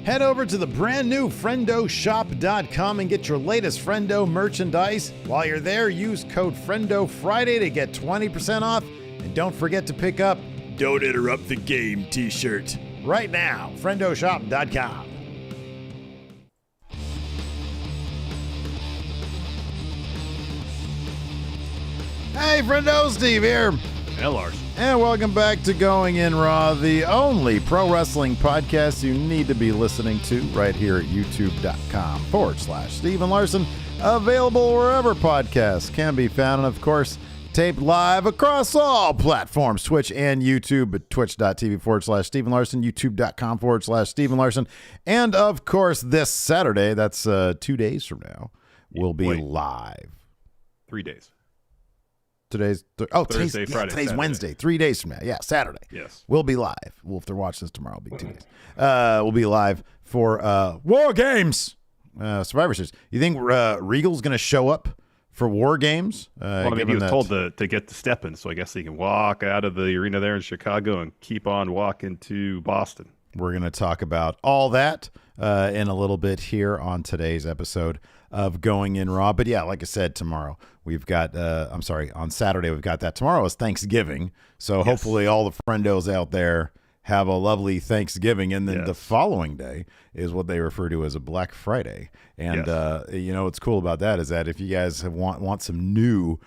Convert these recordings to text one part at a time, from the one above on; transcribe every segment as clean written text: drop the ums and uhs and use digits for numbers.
Head over to the brand new FriendoShop.com and get your latest Friendo merchandise. While you're there, use code FriendoFriday to get 20% off. And don't forget to pick up Don't Interrupt the Game t-shirt right now. FriendoShop.com. Hey, Friendo, Steve here. Hey, Larson. And welcome back to Going In Raw, the only pro wrestling podcast you need to be listening to right here at youtube.com/Steven Larson. Available wherever podcasts can be found. And of course, taped live across all platforms, Twitch and YouTube at twitch.tv/Steven Larson, youtube.com/Steven Larson. And of course, this Saturday, that's 2 days from now, we'll be live. 3 days. Today's Thursday, Friday, today's Saturday. Wednesday. 3 days from now. Yeah, Saturday. Yes. We'll be live. Well, if they're watching this tomorrow, it'll be 2 days. We'll be live for War Games, Survivor Series. You think Regal's going to show up for War Games? Well, I mean, he was told to get the step in, so I guess he can walk out of the arena there in Chicago and keep on walking to Boston. We're going to talk about all that in a little bit here on today's episode of Going In Raw. But yeah, like I said, tomorrow we've got, on Saturday we've got that. Tomorrow is Thanksgiving. So hopefully all the friendos out there have a lovely Thanksgiving. And then the following day is what they refer to as a Black Friday. And, what's cool about that is that if you guys have want some new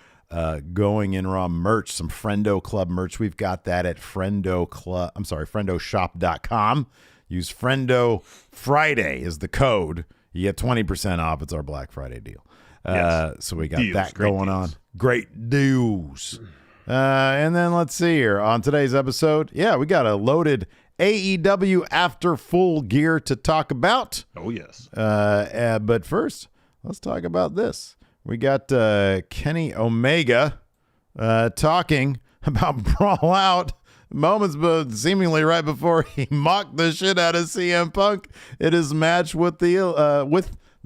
Going In Raw merch, some Friendo Club merch, we've got that at FriendoShop.com. Use Friendo Friday is the code. You get 20% off. It's our Black Friday deal. So we got that going on. Great deals. And then let's see here. On today's episode, we got a loaded AEW After Full gear to talk about. Oh, yes. But first, let's talk about this. We got Kenny Omega talking about Brawl Out moments, but seemingly right before he mocked the shit out of CM Punk in his match with the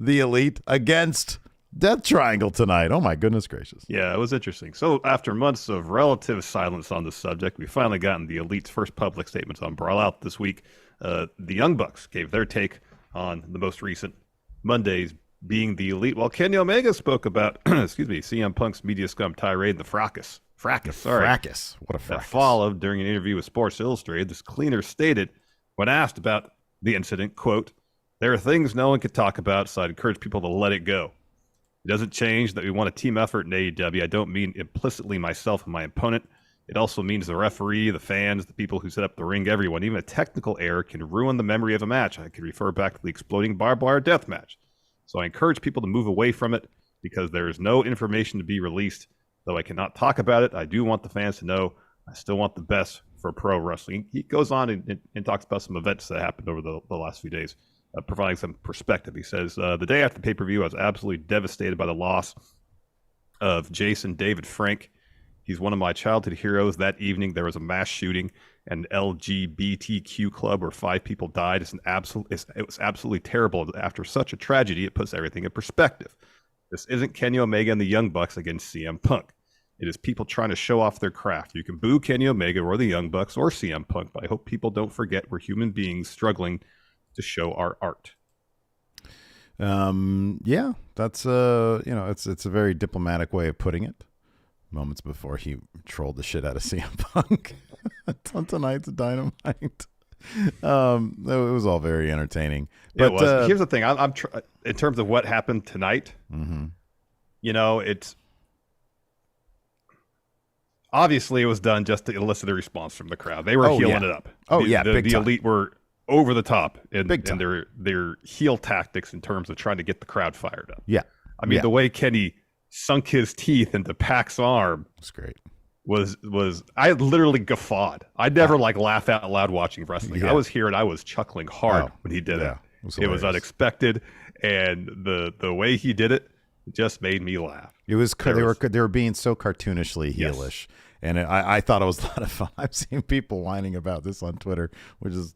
Elite against Death Triangle tonight. Oh my goodness gracious! Yeah, it was interesting. So after months of relative silence on the subject, we finally gotten the Elite's first public statements on Brawl Out this week. The Young Bucks gave their take on the most recent Mondays being the Elite, while Kenny Omega spoke about CM Punk's media scum tirade, the fracas. What a fracas. That followed during an interview with Sports Illustrated. This cleaner stated, when asked about the incident, quote, "There are things no one could talk about, so I'd encourage people to let it go. It doesn't change that we want a team effort in AEW. I don't mean implicitly myself and my opponent. It also means the referee, the fans, the people who set up the ring, everyone. Even a technical error can ruin the memory of a match. I could refer back to the exploding barbed wire death match. So I encourage people to move away from it because there is no information to be released. Though I cannot talk about it, I do want the fans to know I still want the best for pro wrestling." He goes on and talks about some events that happened over the last few days, providing some perspective. He says, the day after the pay-per-view, I was absolutely devastated by the loss of Jason David Frank. He's one of my childhood heroes. That evening, there was a mass shooting and LGBTQ club where 5 people died. It was absolutely terrible. After such a tragedy, it puts everything in perspective. This isn't Kenny Omega and the Young Bucks against CM Punk. It is people trying to show off their craft. You can boo Kenny Omega or the Young Bucks or CM Punk, but I hope people don't forget we're human beings struggling to show our art. That's it's a very diplomatic way of putting it. Moments before he trolled the shit out of CM Punk on tonight's Dynamite. It was all very entertaining. But here's the thing: I'm in terms of what happened tonight. Mm-hmm. It's obviously it was done just to elicit a response from the crowd. They were heeling it up. The Elite were over the top in their heel tactics in terms of trying to get the crowd fired up. Yeah, I mean the way Kenny sunk his teeth into Pac's arm was great. Was I literally guffawed. I never laugh out loud watching wrestling. Yeah. I was here and I was chuckling hard when he did it. It was unexpected, and the way he did it just made me laugh. It was they were being so cartoonishly heelish, and I thought it was a lot of fun. I've seen people whining about this on Twitter, which is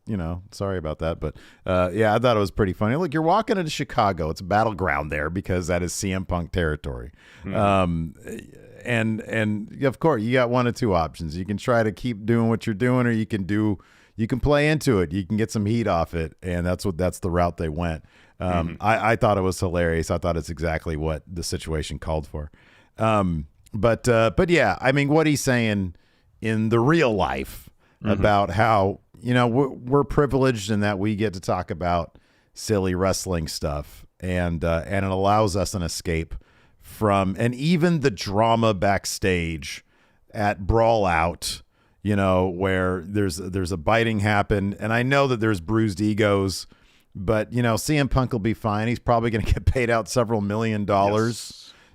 sorry about that, but I thought it was pretty funny. Look, you're walking into Chicago; it's a battleground there because that is CM Punk territory. Mm-hmm. And of course, you got one of two options. You can try to keep doing what you're doing, or you can do you can play into it. You can get some heat off it, and that's the route they went. I thought it was hilarious. I thought it's exactly what the situation called for. But yeah, I mean, what he's saying in the real life about how, you know, we're privileged in that we get to talk about silly wrestling stuff, and it allows us an escape from, and even the drama backstage at Brawl Out, you know, where there's a biting happen, and I know that there's bruised egos, but you know, CM Punk will be fine. He's probably going to get paid out several $1 million,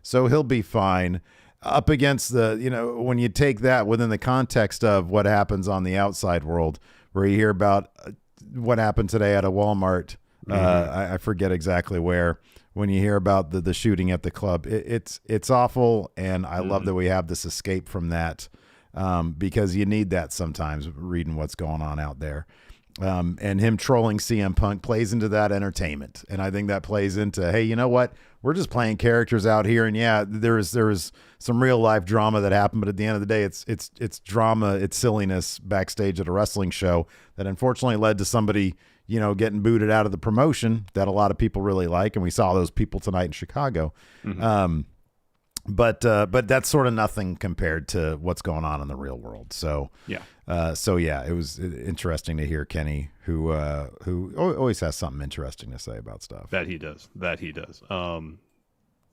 so he'll be fine. Up against the, you know, when you take that within the context of what happens on the outside world, where you hear about what happened today at a Walmart, I forget exactly where, when you hear about the shooting at the club, it's awful. And I love that we have this escape from that, because you need that sometimes, reading what's going on out there. And him trolling CM Punk plays into that entertainment. And I think that plays into, hey, you know what? We're just playing characters out here. And yeah, there is some real life drama that happened, but at the end of the day, it's drama, it's silliness backstage at a wrestling show that unfortunately led to somebody, you know, getting booted out of the promotion that a lot of people really like. And we saw those people tonight in Chicago. But that's sort of nothing compared to what's going on in the real world. So yeah, it was interesting to hear Kenny, who always has something interesting to say about stuff. That he does. A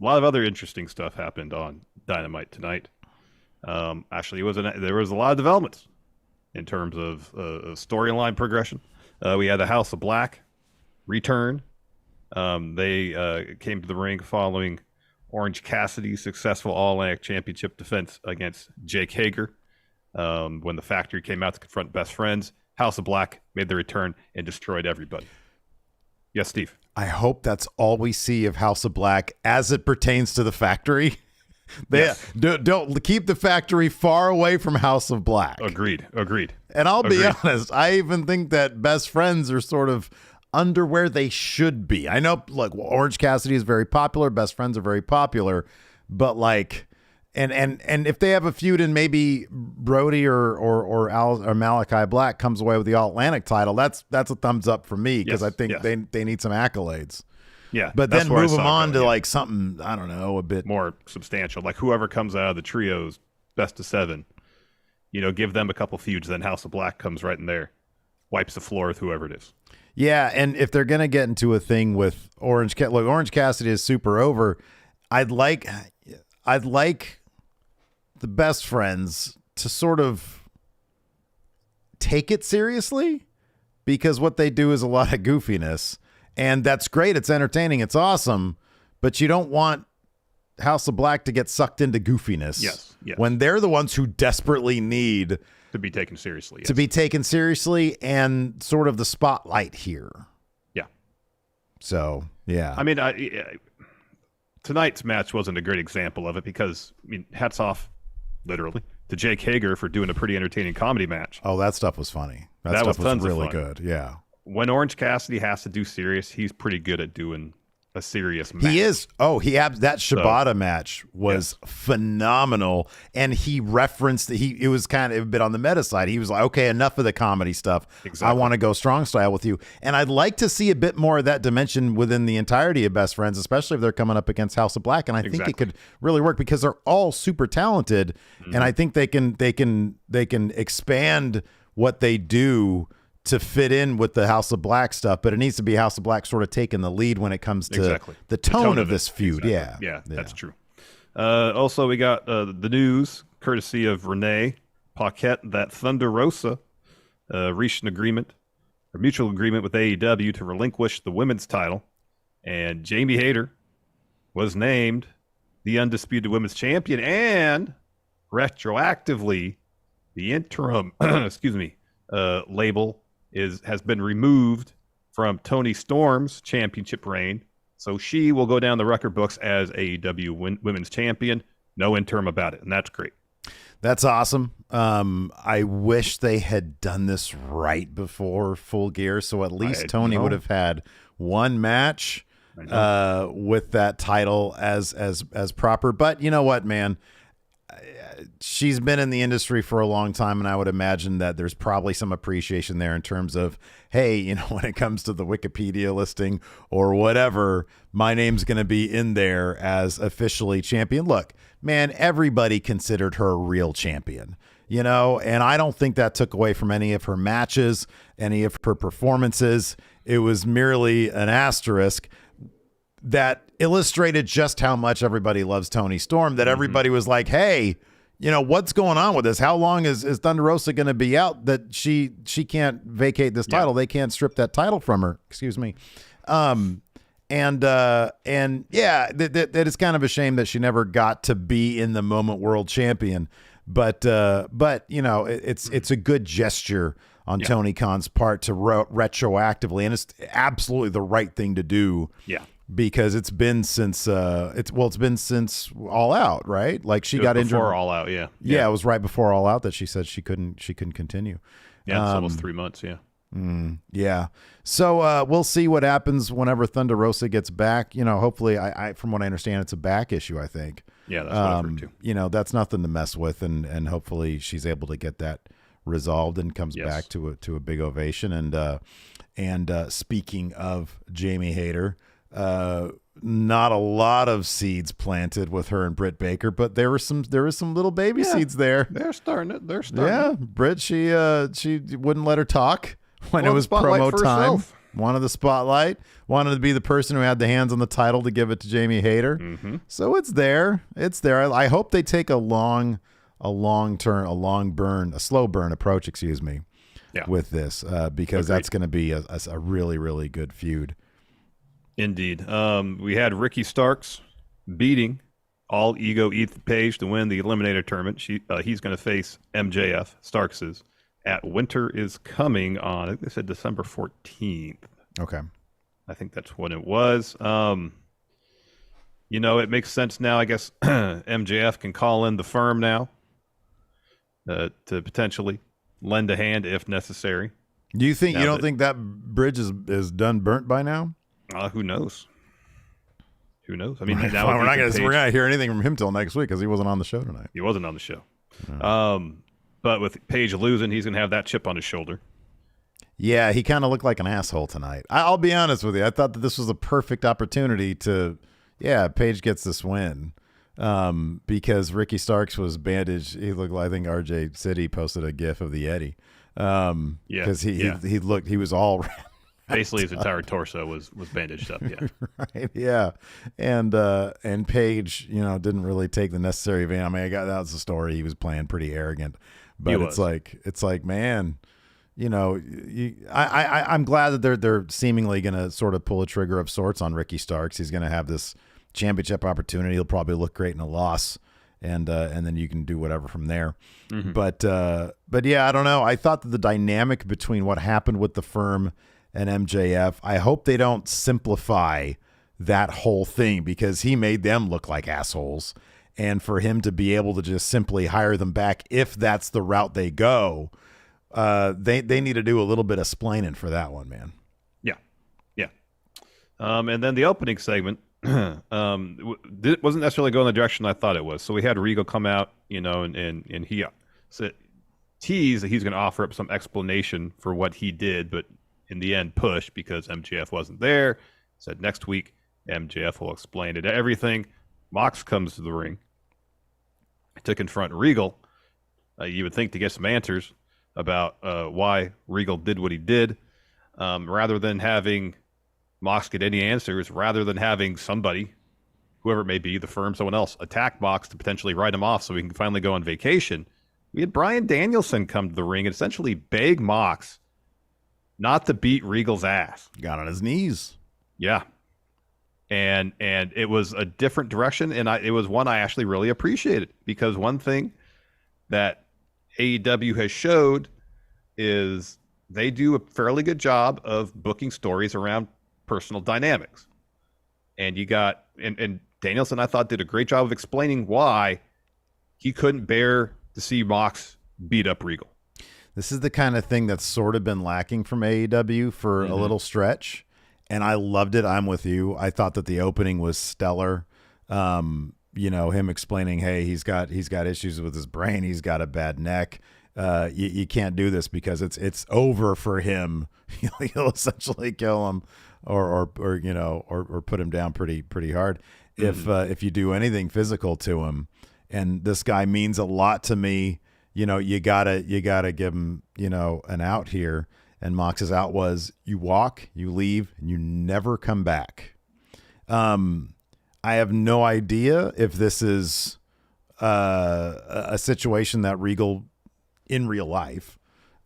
lot of other interesting stuff happened on Dynamite tonight. Actually, there was a lot of developments in terms of storyline progression. We had the House of Black return. They came to the ring following Orange Cassidy's successful All-Atlantic Championship defense against Jake Hager. When the Factory came out to confront Best Friends, House of Black made their return and destroyed everybody. Yes, Steve. I hope that's all we see of House of Black as it pertains to the Factory. Don't keep the Factory far away from House of Black. Agreed. And I'll be honest, I even think that Best Friends are sort of under where they should be. I know, look, Orange Cassidy is very popular, Best Friends are very popular, but like, and if they have a feud and maybe Brody or Malachi Black comes away with the All-Atlantic title, that's a thumbs up for me, because I think they need some accolades. Yeah, but then move them on to like something, I don't know, a bit more substantial, like whoever comes out of the trios best of 7, you know, give them a couple feuds, then House of Black comes right in there, wipes the floor with whoever it is. Yeah, and if they're gonna get into a thing with Orange Cassidy is super over, I'd like the Best Friends to sort of take it seriously, because what they do is a lot of goofiness, and that's great. It's entertaining. It's awesome, but you don't want House of Black to get sucked into goofiness. Yes. When they're the ones who desperately need to be taken seriously. To be taken seriously and sort of the spotlight here. Yeah. So, yeah. I mean, tonight's match wasn't a great example of it, because, I mean, hats off, literally, to Jake Hager for doing a pretty entertaining comedy match. Oh, that stuff was funny. That stuff was really good. Yeah. When Orange Cassidy has to do serious, he's pretty good at doing a serious match. He is. Oh, that Shibata match was phenomenal, and he referenced it was kind of a bit on the meta side. He was like, okay, enough of the comedy stuff. Exactly. I want to go strong style with you, and I'd like to see a bit more of that dimension within the entirety of Best Friends, especially if they're coming up against House of Black. And I think it could really work, because they're all super talented, and I think they can expand what they do to fit in with the House of Black stuff, but it needs to be House of Black sort of taking the lead when it comes to the tone of this feud. Exactly. Yeah, that's true. Also, we got the news, courtesy of Renee Paquette, that Thunder Rosa reached a mutual agreement with AEW to relinquish the women's title, and Jamie Hayter was named the undisputed women's champion, and retroactively, the interim label has been removed from Toni Storm's championship reign, so she will go down the record books as AEW Women's Champion. No interim about it, and that's great. That's awesome. I wish they had done this right before Full Gear, so at least Toni would have had one match with that title as proper. But you know what, man? she's been in the industry for a long time, and I would imagine that there's probably some appreciation there in terms of, hey, you know, when it comes to the Wikipedia listing or whatever, my name's going to be in there as officially champion. Look, man, everybody considered her a real champion, you know, and I don't think that took away from any of her matches, any of her performances. It was merely an asterisk that illustrated just how much everybody loves Toni Storm, that everybody was like, hey, you know, what's going on with this? How long is Thunder Rosa going to be out that she can't vacate this title? They can't strip that title from her. Excuse me. And yeah, that is kind of a shame that she never got to be in the moment world champion. But you know, it's a good gesture on Tony Khan's part to retroactively, and it's absolutely the right thing to do. Yeah. Because it's been since it's been since All Out, right? Like she got injured before All Out, yeah. It was right before All Out that she said she couldn't continue. Yeah, it's almost 3 months, yeah. Yeah. So we'll see what happens whenever Thunder Rosa gets back. You know, hopefully, I from what I understand, it's a back issue, I think. Yeah, that's what I've heard too. You know, that's nothing to mess with, and hopefully she's able to get that resolved and comes back to a big ovation. And speaking of Jamie Hayter, not a lot of seeds planted with her and Britt Baker, but there was some little baby seeds there. They're starting it. Yeah, Britt, she wouldn't let her talk when it was promo time. Wanted the spotlight. Wanted to be the person who had the hands on the title to give it to Jamie Hayter. So it's there. It's there. I hope they take a slow burn approach. Excuse me. Yeah. With this, because that's going to be a really, really good feud. Indeed. We had Ricky Starks beating All Ego Ethan Page to win the Eliminator tournament. He's going to face MJF, Starks is, at Winter is Coming on, I think they said December 14th. Okay. I think that's when it was. You know, it makes sense now. I guess MJF can call in the firm now to potentially lend a hand if necessary. Do you think, don't think that bridge is done burnt by now? Who knows? Who knows? I mean, we're not going to hear anything from him till next week because he wasn't on the show tonight. He wasn't on the show. No. But with Page losing, he's going to have that chip on his shoulder. Yeah, he kind of looked like an asshole tonight. I'll be honest with you. I thought that this was a perfect opportunity to, Page gets this win. Because Ricky Starks was bandaged. He looked like, I think RJ City posted a gif of the Eddie. Because he was all basically his entire torso was bandaged up. Yeah. Right. Yeah. And Page, didn't really take the necessary advantage. I mean, that was the story. He was playing pretty arrogant, but it's like, man, I'm glad that they're seemingly going to sort of pull a trigger of sorts on Ricky Starks. He's going to have this championship opportunity. He'll probably look great in a loss, and then you can do whatever from there. But yeah, I don't know. I thought that the dynamic between what happened with the firm and MJF, I hope they don't simplify that whole thing, because he made them look like assholes, and for him to be able to just simply hire them back if that's the route they go, they need to do a little bit of splaining for that one, man. Yeah. And then the opening segment wasn't necessarily going the direction I thought it was. So we had Regal come out, and he teased that he's going to offer up some explanation for what he did, but in the end pushed because MJF wasn't there. Said next week MJF will explain it. Everything. Mox comes to the ring to confront Regal. You would think to get some answers about why Regal did what he did, rather than having Mox get any answers, rather than having somebody, whoever it may be, the firm, someone else, attack Mox to potentially write him off so he can finally go on vacation. We had Bryan Danielson come to the ring and essentially beg Mox not to beat Regal's ass. Got on his knees. Yeah. And it was a different direction, and it was one I actually really appreciated, because one thing that AEW has showed is they do a fairly good job of booking stories around personal dynamics. And you got, and Danielson, I thought, did a great job of explaining why he couldn't bear to see Mox beat up Regal. This is the kind of thing that's sort of been lacking from AEW for a little stretch, and I loved it. I'm with you. I thought that the opening was stellar. him explaining, hey, he's got issues with his brain, he's got a bad neck. You can't do this because it's over for him. He'll essentially kill him, or put him down pretty hard if you do anything physical to him. And this guy means a lot to me. You gotta give him an out here. And Mox's out was you walk, you leave, and you never come back. I have no idea if this is a situation that Regal in real life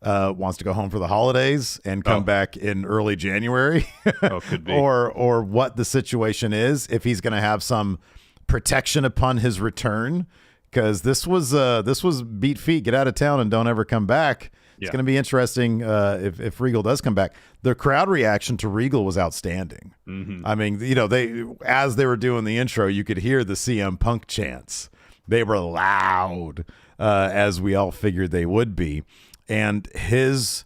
wants to go home for the holidays and come back in early January. Could be. or what the situation is, if he's going to have some protection upon his return, because this was beat feet, get out of town and don't ever come back. It's going to be interesting if Regal does come back. The crowd reaction to Regal was outstanding. Mm-hmm. I mean, as they were doing the intro, you could hear the CM Punk chants. They were loud, as we all figured they would be. And his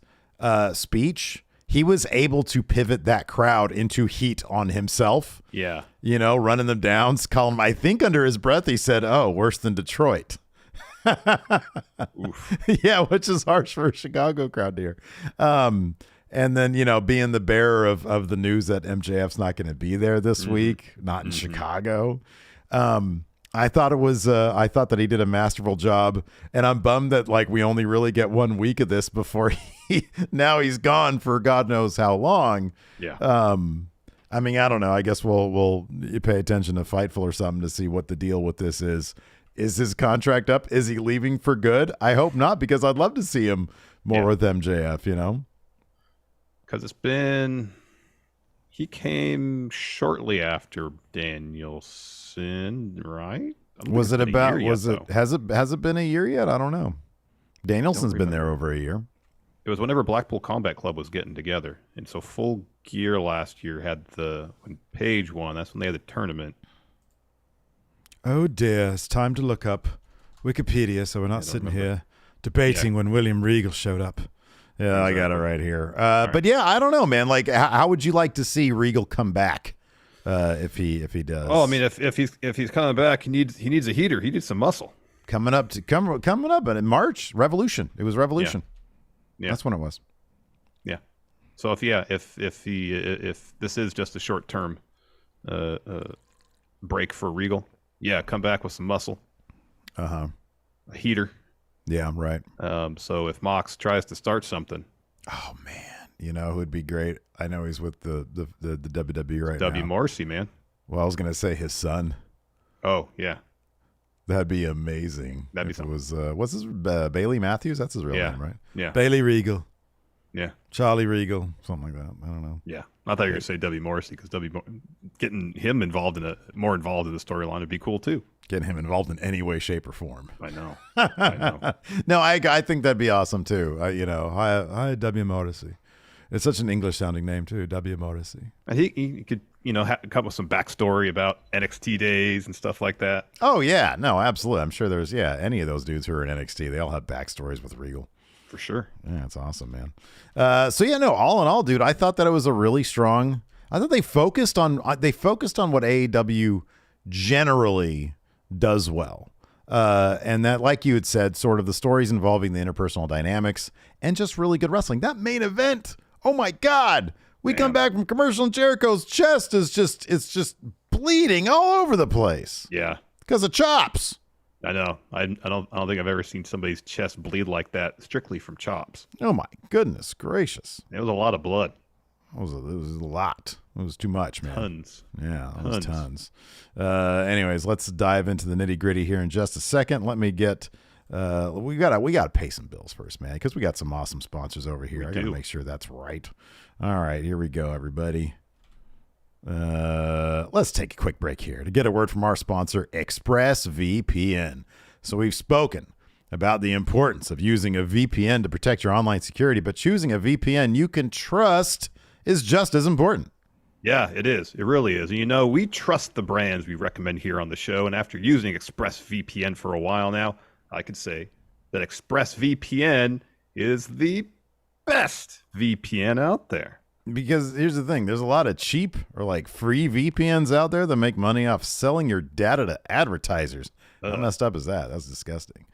speech, he was able to pivot that crowd into heat on himself. Yeah. Running them down. Calling, I think under his breath, he said, "Oh, worse than Detroit." Yeah, which is harsh for a Chicago crowd to hear. And then, being the bearer of the news that MJF's not going to be there this week, not in Chicago. I thought that he did a masterful job, and I'm bummed that we only really get 1 week of this before now he's gone for God knows how long. Yeah. I mean, I don't know. I guess we'll pay attention to Fightful or something to see what the deal with this is. Is his contract up? Is he leaving for good? I hope not, because I'd love to see him more with MJF, Because he came shortly after Danielson, right? Has it been a year yet? I don't know. Danielson's been there over a year. It was whenever Blackpool Combat Club was getting together. And so Full Gear last year had when Page won, that's when they had the tournament. Oh dear, it's time to look up Wikipedia so we're not sitting here debating when William Regal showed up. Yeah, exactly. I got it right here. But yeah, I don't know, man. How would you like to see Regal come back if he does? Oh, I mean, if he's coming back, he needs a heater. He needs some muscle. Coming up in March, Revolution. It was Revolution. Yeah. That's when it was. Yeah. So if this is just a short term break for Regal. Yeah, come back with some muscle. A heater. Yeah, right. So if Mox tries to start something. Oh, man. Who'd be great? I know he's with the WWE right now. W. Morrissey, man. Well, I was going to say his son. Oh, yeah. That'd be amazing. That'd be something. It was, what's his, Bailey Matthews? That's his real name, right? Yeah. Bailey Regal. Yeah. Charlie Regal, something like that. I don't know. Yeah. I thought you were going to say W. Morrissey, because getting him more involved in the storyline would be cool too. Getting him involved in any way, shape, or form. I know. No, I think that'd be awesome too. Hi, W. Morrissey. It's such an English sounding name too, W. Morrissey. And he could, come up with some backstory about NXT days and stuff like that. Oh yeah, no, absolutely. I'm sure there's any of those dudes who are in NXT, they all have backstories with Regal. For sure. Yeah, it's awesome, man. All in all, dude, I thought that it was a really strong. I thought they focused on what AEW generally does well, and that, like you had said, sort of the stories involving the interpersonal dynamics and just really good wrestling. That main event, oh my God, we come back from commercial and Jericho's chest is just bleeding all over the place. Yeah, because of chops. I know. I don't think I've ever seen somebody's chest bleed like that strictly from chops. Oh my goodness gracious! It was a lot of blood. It was a lot. It was too much, man. Tons. Yeah, it was tons. Anyways, let's dive into the nitty gritty here in just a second. Let me get. We gotta pay some bills first, man, because we got some awesome sponsors over here. I gotta make sure that's right. All right, here we go, everybody. Let's take a quick break here to get a word from our sponsor, ExpressVPN. So we've spoken about the importance of using a VPN to protect your online security, but choosing a VPN you can trust is just as important. Yeah, it is. It really is. And we trust the brands we recommend here on the show. And after using ExpressVPN for a while now, I could say that ExpressVPN is the best VPN out there. Because here's the thing. There's a lot of cheap or like free VPNs out there that make money off selling your data to advertisers. How messed up is that? That's disgusting.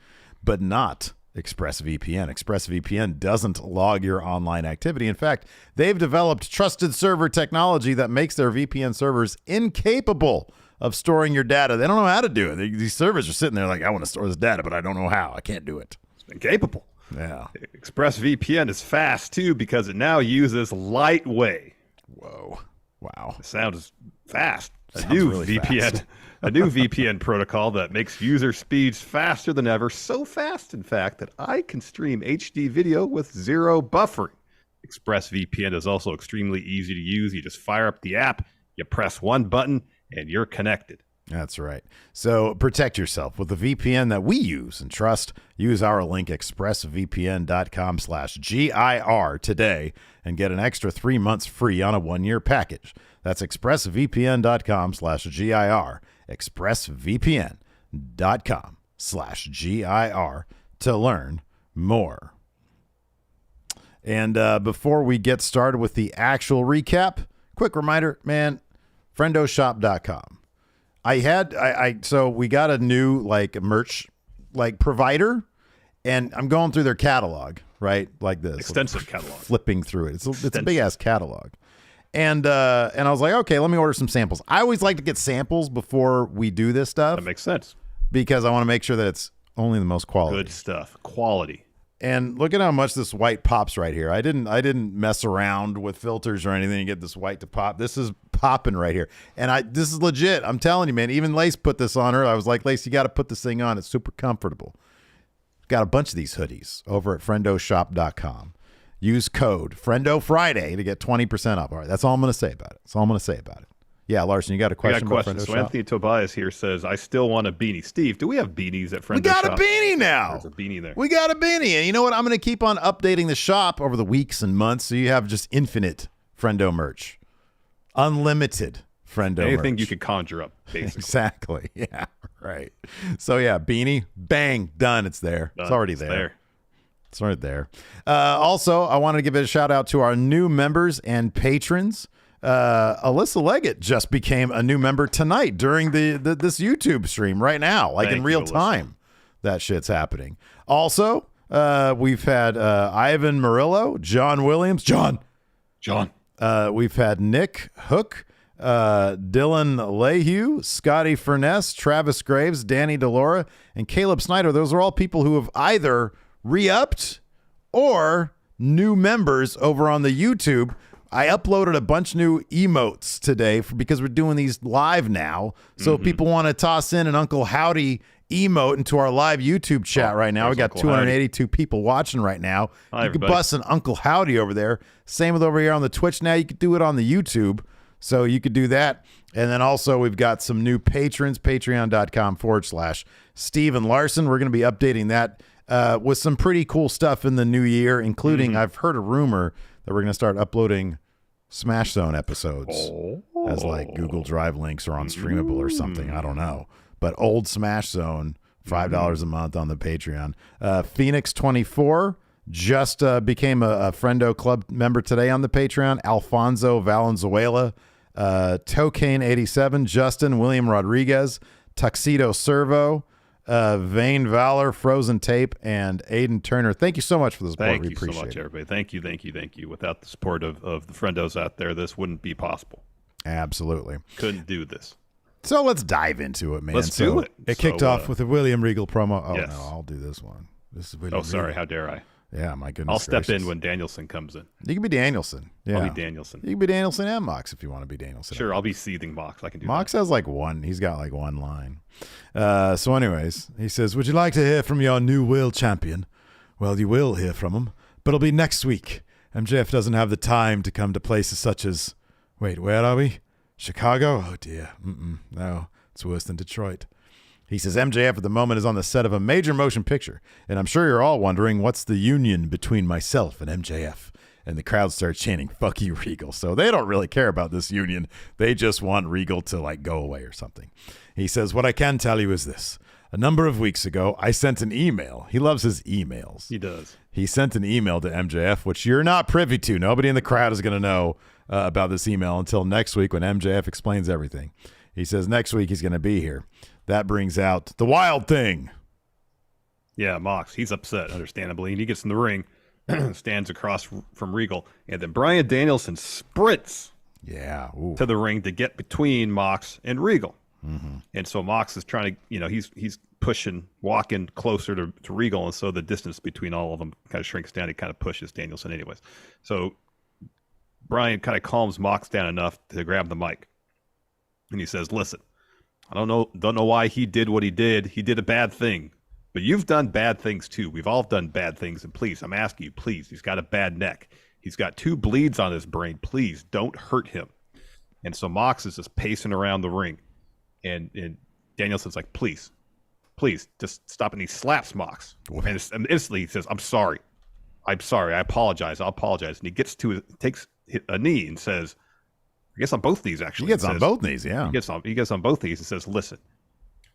But not ExpressVPN. ExpressVPN doesn't log your online activity. In fact, they've developed trusted server technology that makes their VPN servers incapable of storing your data. They don't know how to do it. These servers are sitting there like, I want to store this data, but I don't know how. I can't do it. It's incapable. Yeah. ExpressVPN is fast, too, because it now uses Lightway. Whoa. Wow. The sound is fast. Sounds A new really VPN. fast. A new VPN protocol that makes user speeds faster than ever. So fast, in fact, that I can stream HD video with zero buffering. ExpressVPN is also extremely easy to use. You just fire up the app, you press one button, and you're connected. That's right. So protect yourself with the VPN that we use and trust. Use our link expressvpn.com/GIR today and get an extra 3 months free on a 1-year package. That's expressvpn.com/GIR. expressvpn.com/GIR to learn more. And before we get started with the actual recap, quick reminder, man, friendoshop.com. So we got a new like merch like provider, and I'm going through their catalog, right? Like this. Extensive catalog. Flipping through it. It's a big ass catalog. And I was like, okay, let me order some samples. I always like to get samples before we do this stuff. That makes sense. Because I want to make sure that it's only the most quality. Good stuff. Quality. And look at how much this white pops right here. I didn't mess around with filters or anything to get this white to pop. This is popping right here. And this is legit. I'm telling you, man. Even Lace put this on her. I was like, Lace, you got to put this thing on. It's super comfortable. Got a bunch of these hoodies over at friendoshop.com. Use code FriendoFriday to get 20% off. All right, that's all I'm going to say about it. That's all I'm going to say about it. Yeah, Larson, you got a question about Friendo So Shop? Anthony Tobias here says, I still want a beanie. Steve, do we have beanies at Friendo We got Shop? a beanie now. There's a beanie there. We got a beanie. And you know what? I'm going to keep on updating the shop over the weeks and months so you have just infinite Friendo merch. Unlimited Friendo merch. Anything you could conjure up, basically. Exactly. Yeah, right. So, yeah, beanie, bang, done. It's there. Done. It's already It's there. It's right there. Also, I wanted to give a shout out to our new members and patrons. Alyssa Leggett just became a new member tonight during this YouTube stream right now, like in real time. That shit's happening. Also, we've had Ivan Murillo, John Williams, John. We've had Nick Hook, Dylan Lehue, Scotty Furness, Travis Graves, Danny Delora, and Caleb Snyder. Those are all people who have either re-upped or new members over on the YouTube. I uploaded a bunch new emotes today because we're doing these live now. So if people want to toss in an Uncle Howdy emote into our live YouTube chat right now. We got Uncle 282 Howdy. People watching right now. Hi, you can bust an Uncle Howdy over there. Same with over here on the Twitch now. You could do it on the YouTube. So you could do that. And then also we've got some new patrons, patreon.com/Steve and Larson. We're going to be updating that with some pretty cool stuff in the new year, including I've heard a rumor that we're going to start uploading Smash Zone episodes as like Google Drive links or on Streamable or something. I don't know. But old Smash Zone, $5 a month on the Patreon. Phoenix24 just became a Friendo Club member today on the Patreon. Alfonso Valenzuela, Tokane87, Justin, William Rodriguez, Tuxedo Servo, Vane Valor, Frozen Tape, and Aiden Turner. Thank you so much for the support. Thank we you appreciate so much, it. everybody. Thank you. Without the support of the friendos out there, this wouldn't be possible. Absolutely. Couldn't do this. So let's dive into it, man. Let's do it. It kicked off with a William Regal promo. Oh, yes. No, I'll do this one. This is William sorry. Regal. How dare I? Yeah, my goodness. I'll step gracious. in when Danielson comes in. You can be Danielson. Yeah. I'll be Danielson. You can be Danielson and Mox if you want to be Danielson. Sure, I'll be seething Mox. I can do Mox that. has like one. He's got like one line. So anyways, he says, would you like to hear from your new world champion? Well, you will hear from him, but it'll be next week. MJF doesn't have the time to come to places such as... Wait, where are we? Chicago? Oh, dear. No, it's worse than Detroit. He says MJF at the moment is on the set of a major motion picture, and I'm sure you're all wondering what's the union between myself and MJF. And the crowd starts chanting, fuck you, Regal. So they don't really care about this union. They just want Regal to like go away or something. He says, what I can tell you is this. A number of weeks ago, I sent an email. He loves his emails. He does. He sent an email to MJF, which you're not privy to. Nobody in the crowd is going to know about this email until next week when MJF explains everything. He says next week he's going to be here. That brings out the Wild Thing. Yeah, Mox. He's upset, understandably. And he gets in the ring, stands across from Regal. And then Bryan Danielson sprints to the ring to get between Mox and Regal. Mm-hmm. And so Mox is trying to, he's pushing, walking closer to Regal. And so the distance between all of them kind of shrinks down. He kind of pushes Danielson anyways. So Bryan kind of calms Mox down enough to grab the mic. And he says, listen, I don't know why he did what he did. He did a bad thing. But you've done bad things too. We've all done bad things. And please, I'm asking you, please, he's got a bad neck. He's got 2 bleeds on his brain. Please don't hurt him. And so Mox is just pacing around the ring. And Danielson's like, please, just stop. And he slaps Mox. And instantly he says, I'm sorry. I apologize. I'll apologize. And he takes a knee and says, I guess on both knees, actually. He gets on both knees, yeah. He gets on both knees and says, listen,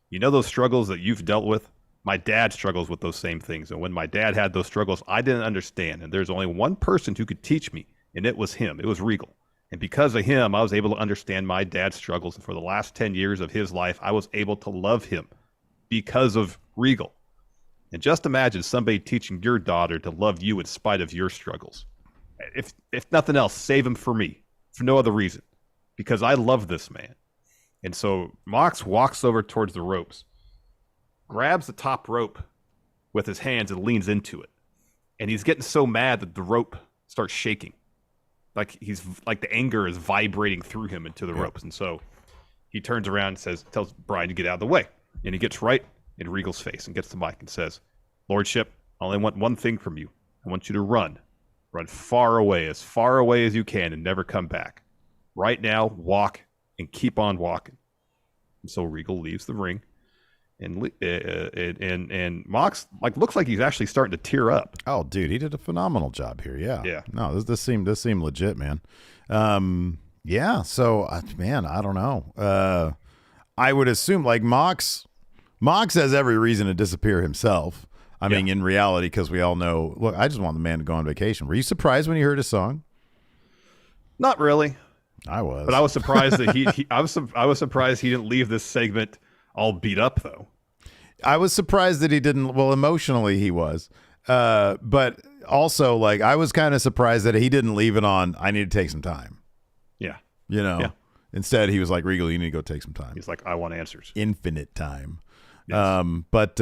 you know those struggles that you've dealt with? My dad struggles with those same things. And when my dad had those struggles, I didn't understand. And there's only one person who could teach me, and it was him. It was Regal. And because of him, I was able to understand my dad's struggles. And for the last 10 years of his life, I was able to love him because of Regal. And just imagine somebody teaching your daughter to love you in spite of your struggles. If nothing else, save him for me, for no other reason, because I love this man. And so Mox walks over towards the ropes, grabs the top rope with his hands and leans into it. And he's getting so mad that the rope starts shaking. Like the anger is vibrating through him into the ropes. And so he turns around and tells Bryan to get out of the way. And he gets right in Regal's face and gets the mic and says, Lordship, I only want one thing from you. I want you to run far away as you can, and never come back. Right now, walk and keep on walking. And so Regal leaves the ring. And Mox looks like he's actually starting to tear up. Oh, dude, he did a phenomenal job here. Yeah. Yeah. No, this seemed legit, man. Yeah. So, man, I don't know. I would assume Mox has every reason to disappear himself. I mean, in reality, because we all know. Look, I just want the man to go on vacation. Were you surprised when you heard his song? Not really. I was, but I was surprised that I was surprised he didn't leave this segment all beat up, though. I was surprised that he didn't. Well, emotionally he was, but also I was kind of surprised that he didn't leave it on. I need to take some time. Yeah, Yeah. Instead, he was like, Regal, you need to go take some time. He's like, I want answers. Infinite time. Yes. But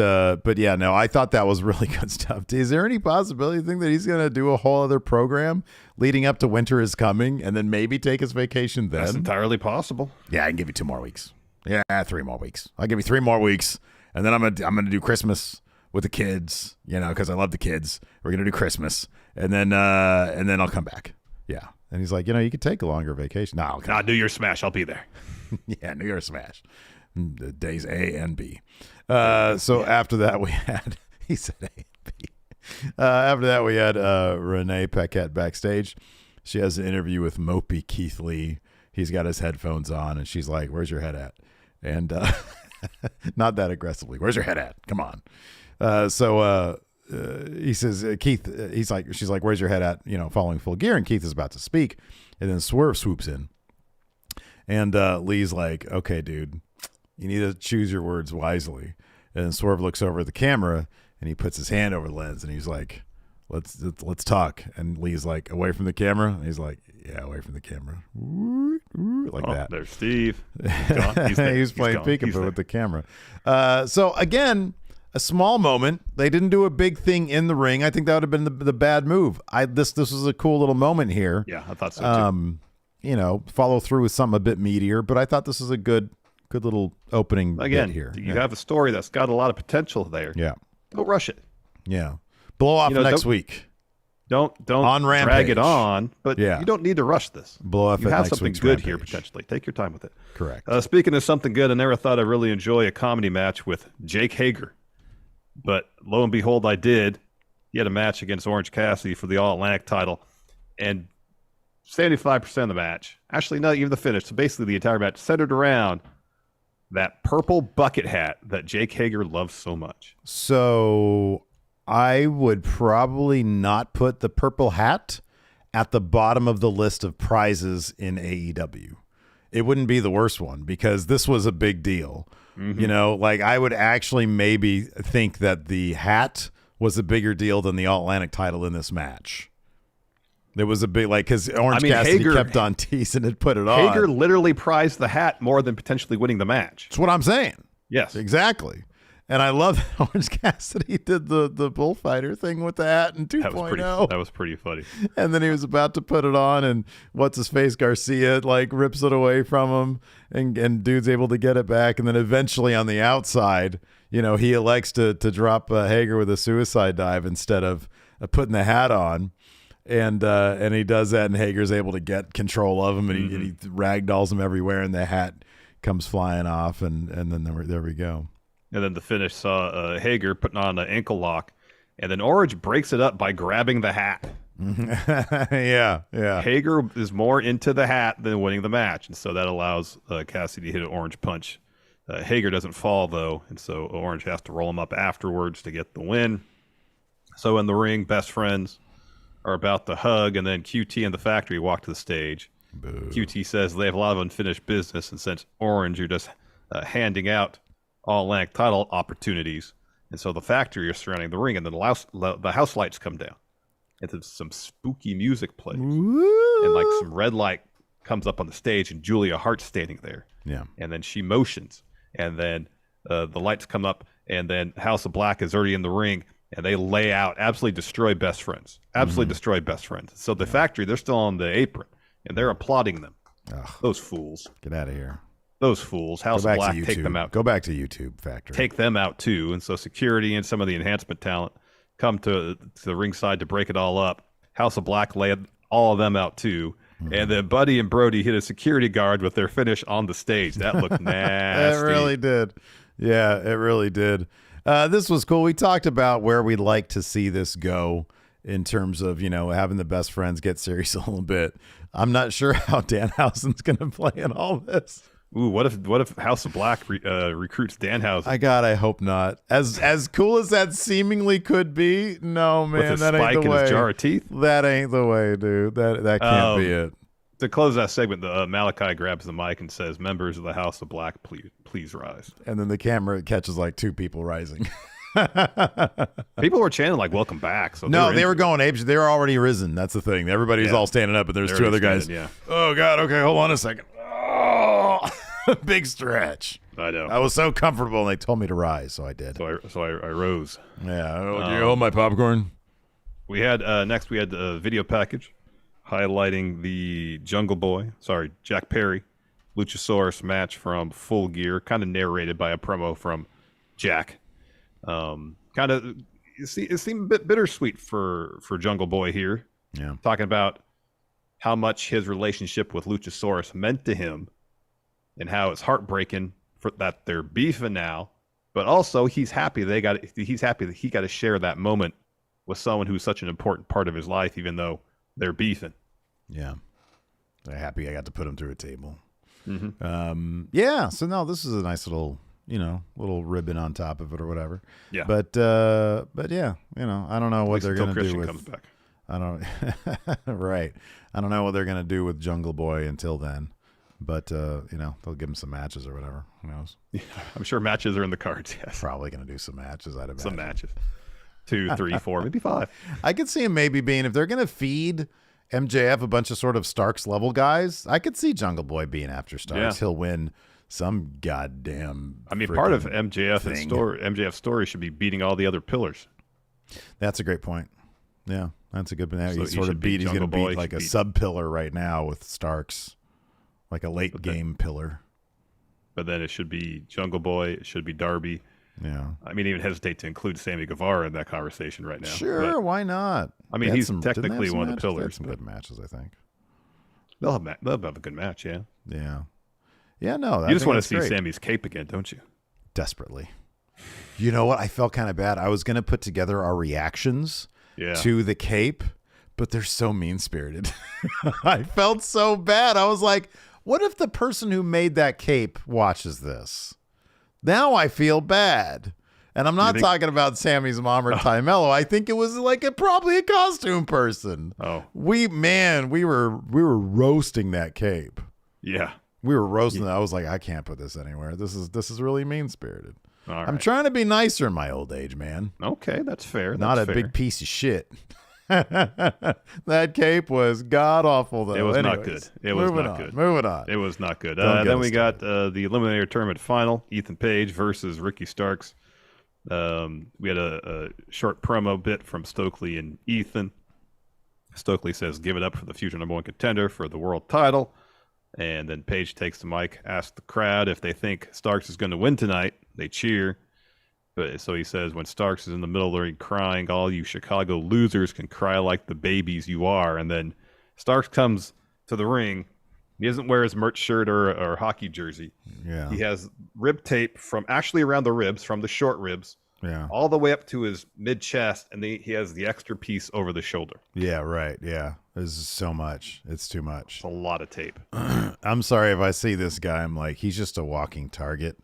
yeah, no, I thought that was really good stuff. Is there any possibility you think that he's going to do a whole other program leading up to Winter is Coming and then maybe take his vacation then? That's entirely possible. Yeah, I can give you 2 more weeks. Yeah, 3 more weeks. I'll give you 3 more weeks, and then I'm gonna do Christmas with the kids, because I love the kids. We're gonna do Christmas, and then I'll come back. Yeah, and he's like, you could take a longer vacation. No, I'll do your smash. I'll be there. Yeah, New Year's smash. The days A and B. So after that we had, he said A and B. After that we had Renee Paquette backstage. She has an interview with Mopey Keith Lee. He's got his headphones on, and she's like, "Where's your head at?" And not that aggressively. "Where's your head at? Come on." So he says, Keith. She's like, "Where's your head at?" Following Full Gear, and Keith is about to speak, and then Swerve swoops in, and Lee's like, "Okay, dude, you need to choose your words wisely." And then Swerve looks over at the camera, and he puts his hand over the lens, and he's like, Let's talk. And Lee's like, away from the camera. And he's like, yeah, away from the camera. Like that. There's Steve. He's playing peekaboo with the camera. So again, a small moment. They didn't do a big thing in the ring. I think that would have been the bad move. This was a cool little moment here. Yeah, I thought so too. Follow through with something a bit meatier, but I thought this was a good little opening bit here. You have a story that's got a lot of potential there. Yeah. Don't rush it. Yeah. Blow off next week. Don't on drag Rampage. it on, but you don't need to rush this. Blow off. You have something good here Rampage. potentially. Take your time with it. Correct. Speaking of something good, I never thought I'd really enjoy a comedy match with Jake Hager, but lo and behold, I did. He had a match against Orange Cassidy for the All Atlantic title, and 75% of the match, actually not even the finish, so basically the entire match centered around that purple bucket hat that Jake Hager loves so much. So I would probably not put the purple hat at the bottom of the list of prizes in AEW. It wouldn't be the worst one because this was a big deal. Mm-hmm. You know, like I would actually maybe think that the hat was a bigger deal than the All-Atlantic title in this match. There was a big, like, because Orange Cassidy kept on teasing it, put it on. Hager literally prized the hat more than potentially winning the match. That's what I'm saying. Yes. Exactly. And I love that Orange Cassidy did the bullfighter thing with the hat in 2.0. That was pretty funny. And then he was about to put it on, and what's-his-face, Garcia, like, rips it away from him, and dude's able to get it back. And then eventually on the outside, you know, he elects to drop Hager with a suicide dive instead of putting the hat on. And he does that, and Hager's able to get control of him, and he ragdolls him everywhere, and the hat comes flying off, and then there we go. And then the finish saw Hager putting on an ankle lock, and then Orange breaks it up by grabbing the hat. Yeah. Hager is more into the hat than winning the match, and so that allows Cassidy to hit an Orange punch. Hager doesn't fall, though, and so Orange has to roll him up afterwards to get the win. So in the ring, best friends are about to hug, and then QT and the Factory walk to the stage. Boo. QT says they have a lot of unfinished business, and since Orange are just handing out All-Atlantic title opportunities, and so the Factory are surrounding the ring, and then the house lights come down, and then some spooky music plays. Woo! And like some red light comes up on the stage, and Julia Hart's standing there. Yeah. And then she motions, and then the lights come up, and then House of Black is already in the ring, and they lay out, absolutely destroy best friends. Absolutely destroy best friends. So the Factory, they're still on the apron, and they're applauding them. Ugh. Those fools. Get out of here. Those fools. House of Black, take them out. Go back to YouTube, Factory. Take them out, too. And so security and some of the enhancement talent come to the ringside to break it all up. House of Black lay all of them out, too. And then Buddy and Brody hit a security guard with their finish on the stage. That looked nasty. It really did. Yeah, it really did. This was cool. We talked about where we'd like to see this go in terms of, you know, having the best friends get serious a little bit. I'm not sure how Danhausen's going to play in all this. Ooh, what if House of Black recruits Danhausen? I hope not. As cool as that seemingly could be, no, man, with that a spike ain't the in way. his jar of teeth? That ain't the way, dude. That can't be it. To close that segment, Malachi grabs the mic and says, "Members of the House of Black, please rise." And then the camera catches like two people rising. People were chanting like "Welcome back." So no, they were going apes. They were already risen. That's the thing. Everybody was all standing up, and there's two other guys. Yeah. Oh God. Okay, hold on a second. Oh, big stretch. I know. I was so comfortable, and they told me to rise, so I did. So I rose. Yeah. Can you hold my popcorn? We had next. We had a video package highlighting the Jack Perry, Luchasaurus match from Full Gear, kind of narrated by a promo from Jack. It seemed a bit bittersweet for Jungle Boy here. Yeah. Talking about how much his relationship with Luchasaurus meant to him and how it's heartbreaking that they're beefing now, but also he's happy that he got to share that moment with someone who's such an important part of his life, even though they're beefing. Yeah. They're happy I got to put him through a table. Mm-hmm. Yeah. So no, this is a nice little, little ribbon on top of it or whatever. Yeah. But yeah, I don't know what they're going to do with. Comes back. I don't. Right. I don't know what they're going to do with Jungle Boy until then. But they'll give him some matches or whatever. Who knows? Yeah, I'm sure matches are in the cards. Yes. Probably going to do some matches. I'd imagine. Some matches. 2, 3, 4, maybe 5. I could see him maybe being, if they're going to feed MJF a bunch of sort of Starks level guys, I could see Jungle Boy being after Starks. Yeah. He'll win some goddamn. Part of MJF's story should be beating all the other pillars. That's a great point. Yeah, that's a good point. So He's going to beat like a sub pillar right now with Starks, like a late game pillar. But then it should be Jungle Boy. It should be Darby. Yeah. I mean, even hesitate to include Sammy Guevara in that conversation right now. Sure, why not? I mean, he's technically one of the pillars. Some good matches, I think. They'll have a good match, yeah. Yeah. Yeah, no. You just want to see Sammy's cape again, don't you? Desperately. You know what? I felt kind of bad. I was going to put together our reactions to the cape, but they're so mean-spirited. I felt so bad. I was like, What if the person who made that cape watches this? Now I feel bad. And I'm not talking about Sammy's mom or Ty Mello. I think it was like probably a costume person. Oh. We were roasting that cape. Yeah. We were roasting it. I was like, I can't put this anywhere. This is really mean-spirited. All right. I'm trying to be nicer in my old age, man. Okay, that's fair. Not a big piece of shit. That cape was god-awful, though. It was not good. It was not good. Moving on. It was not good. Then we got the Eliminator Tournament final, Ethan Page versus Ricky Starks. We had a short promo bit from Stokely and Ethan. Stokely says, give it up for the future #1 contender for the world title. And then Page takes the mic, asks the crowd if they think Starks is going to win tonight. They cheer. So he says, when Starks is in the middle of the ring crying, all you Chicago losers can cry like the babies you are. And then Starks comes to the ring. He doesn't wear his merch shirt or hockey jersey. Yeah. He has rib tape from actually around the ribs, from the short ribs, all the way up to his mid-chest, and he has the extra piece over the shoulder. Yeah, right. Yeah. This is so much. It's too much. It's a lot of tape. I'm sorry if I see this guy, I'm like, he's just a walking target.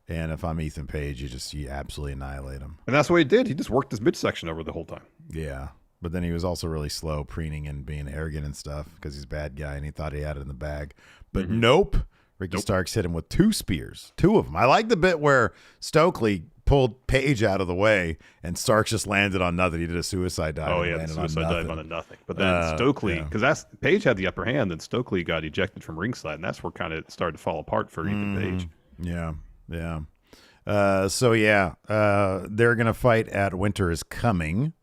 And if I'm Ethan Page, you absolutely annihilate him. And that's what he did. He just worked his midsection over the whole time. Yeah. But then he was also really slow, preening and being arrogant and stuff because he's a bad guy and he thought he had it in the bag. But nope. Ricky Starks hit him with 2 spears. 2 of them. I like the bit where Stokely pulled Page out of the way and Starks just landed on nothing. He did a suicide dive. Oh, yeah, the suicide dive on nothing. But then Stokely, because Page had the upper hand, then Stokely got ejected from ringside, and that's where kind of it started to fall apart for Ethan Page. Yeah, yeah. They're going to fight at Winter is Coming.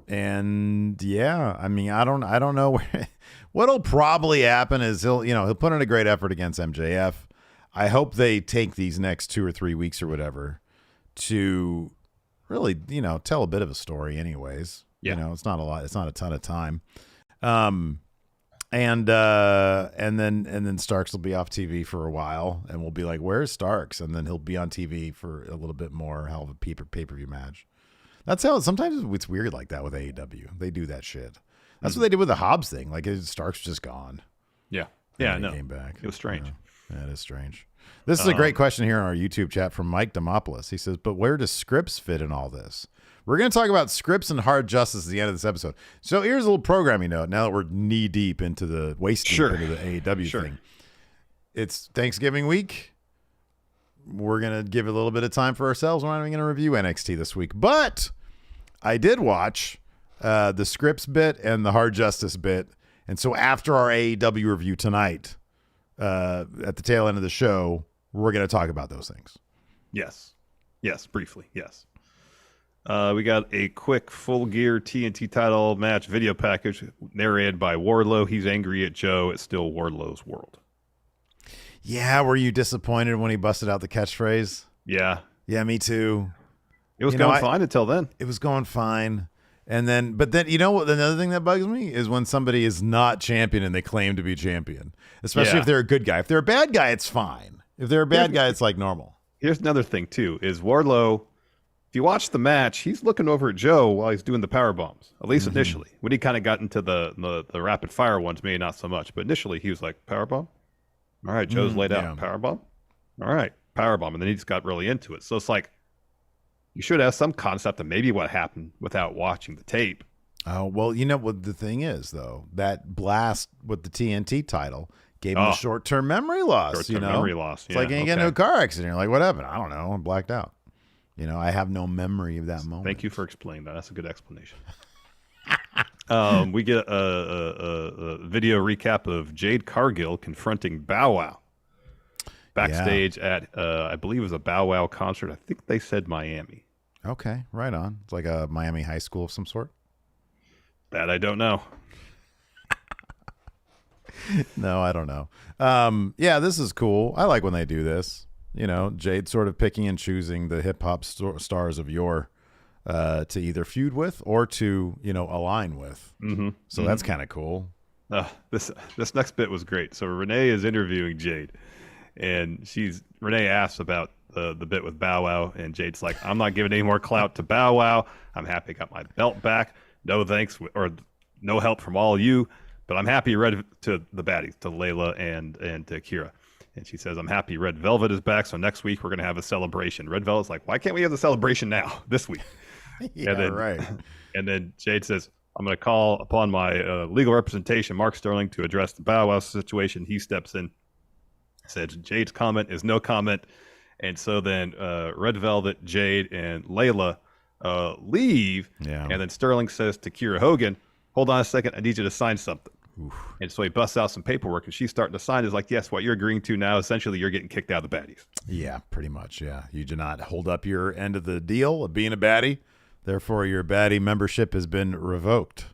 And yeah, I mean, I don't know what'll probably happen is he'll put in a great effort against MJF. I hope they take these next 2 or 3 weeks or whatever to really, tell a bit of a story anyways. Yeah. It's not a lot. It's not a ton of time. And then Starks will be off TV for a while and we'll be like, where's Starks? And then he'll be on TV for a little bit more, hell of a pay-per-view match. That's how sometimes it's weird like that with AEW. They do that shit. That's what they did with the Hobbs thing. Like Starks just gone. Yeah. Yeah, no. Came back. It was strange. Yeah, it is strange. This is a great question here on our YouTube chat from Mike Demopoulos. He says, but where does SCRYPTS fit in all this? We're going to talk about SCRYPTS and Hard Justice at the end of this episode. So here's a little programming note. Now that we're knee deep into the waist deep into the AEW thing. It's Thanksgiving week. We're going to give a little bit of time for ourselves. We're not even going to review NXT this week. But I did watch the SCRYPTS bit and the Hard Justice bit. And so after our AEW review tonight, at the tail end of the show, we're going to talk about those things. Yes. Yes, briefly. Yes. We got a quick Full Gear TNT title match video package narrated by Wardlow. He's angry at Joe. It's still Wardlow's world. Yeah, were you disappointed when he busted out the catchphrase? Yeah. Yeah, me too. It was going fine until then. It was going fine. But then, what? Another thing that bugs me is when somebody is not champion and they claim to be champion, especially if they're a good guy. If they're a bad guy, it's fine. If they're a bad guy, it's like normal. Here's another thing, too, is Wardlow, if you watch the match, he's looking over at Joe while he's doing the power bombs, at least initially. When he kind of got into the rapid fire ones, maybe not so much. But initially, he was like, power bomb? All right, Joe's laid out. Power bomb? All right, power bomb. And then he just got really into it. So it's like, you should have some concept of maybe what happened without watching the tape. Oh, well, what the thing is, though, that blast with the TNT title gave him a short-term memory loss. Short-term memory loss. It's like you get into a car accident. You're like, what happened? I don't know. I'm blacked out. I have no memory of that moment. Thank you for explaining that. That's a good explanation. We get a video recap of Jade Cargill confronting Bow Wow backstage at, I believe it was a Bow Wow concert. I think they said Miami. Okay, right on. It's like a Miami high school of some sort. That I don't know. No, I don't know. Yeah, this is cool. I like when they do this. Jade sort of picking and choosing the hip hop stars of yore to either feud with or to, align with. So that's kind of cool. This next bit was great. So Renee is interviewing Jade, and Renee asks about the bit with Bow Wow, and Jade's like, I'm not giving any more clout to Bow Wow. I'm happy I got my belt back. No thanks or no help from all you. But I'm happy Red to the baddies, to Layla and to Kira. And she says, I'm happy Red Velvet is back. So next week we're going to have a celebration. Red Velvet's like, why can't we have the celebration now, this week? Yeah, and then, right. And then Jade says, I'm going to call upon my legal representation, Mark Sterling, to address the Bow Wow situation. He steps in, says Jade's comment is no comment. And so then Red Velvet, Jade, and Layla leave. Yeah. And then Sterling says to Kira Hogan, hold on a second, I need you to sign something. Oof. And so he busts out some paperwork, and she's starting to sign. Is like, yes, what you're agreeing to now, essentially, you're getting kicked out of the baddies. Yeah, pretty much. Yeah. You do not hold up your end of the deal of being a baddie. Therefore, your baddie membership has been revoked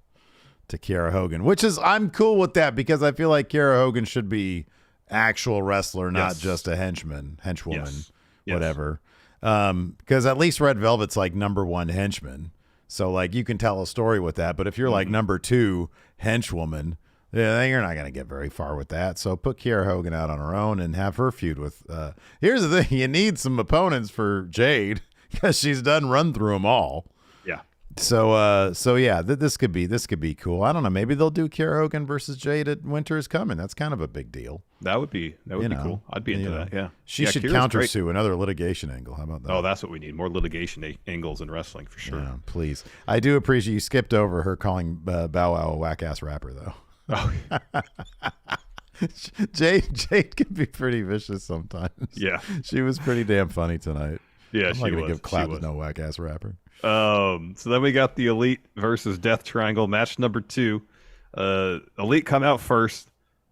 to Kiara Hogan, which is, I'm cool with that because I feel like Kiara Hogan should be actual wrestler, not just a henchwoman, whatever. Because at least Red Velvet's like number one henchman. So like you can tell a story with that. But if you're like number two henchwoman, yeah, you're not going to get very far with that. So put Kiara Hogan out on her own and have her feud with. Here's the thing: you need some opponents for Jade because she's done run through them all. Yeah. So yeah, this could be cool. I don't know. Maybe they'll do Kiara Hogan versus Jade at Winter is Coming. That's kind of a big deal. That would be cool. I'd be into that. Yeah. She should countersue another litigation angle. How about that? Oh, that's what we need. More litigation angles in wrestling for sure. Yeah, please. I do appreciate you skipped over her calling Bow Wow a whack ass rapper though. Oh. Jade can be pretty vicious sometimes. Yeah. She was pretty damn funny tonight. Yeah, I'm not gonna give clout to no whack ass rapper. So then we got the Elite versus Death Triangle match number 2. Elite come out first.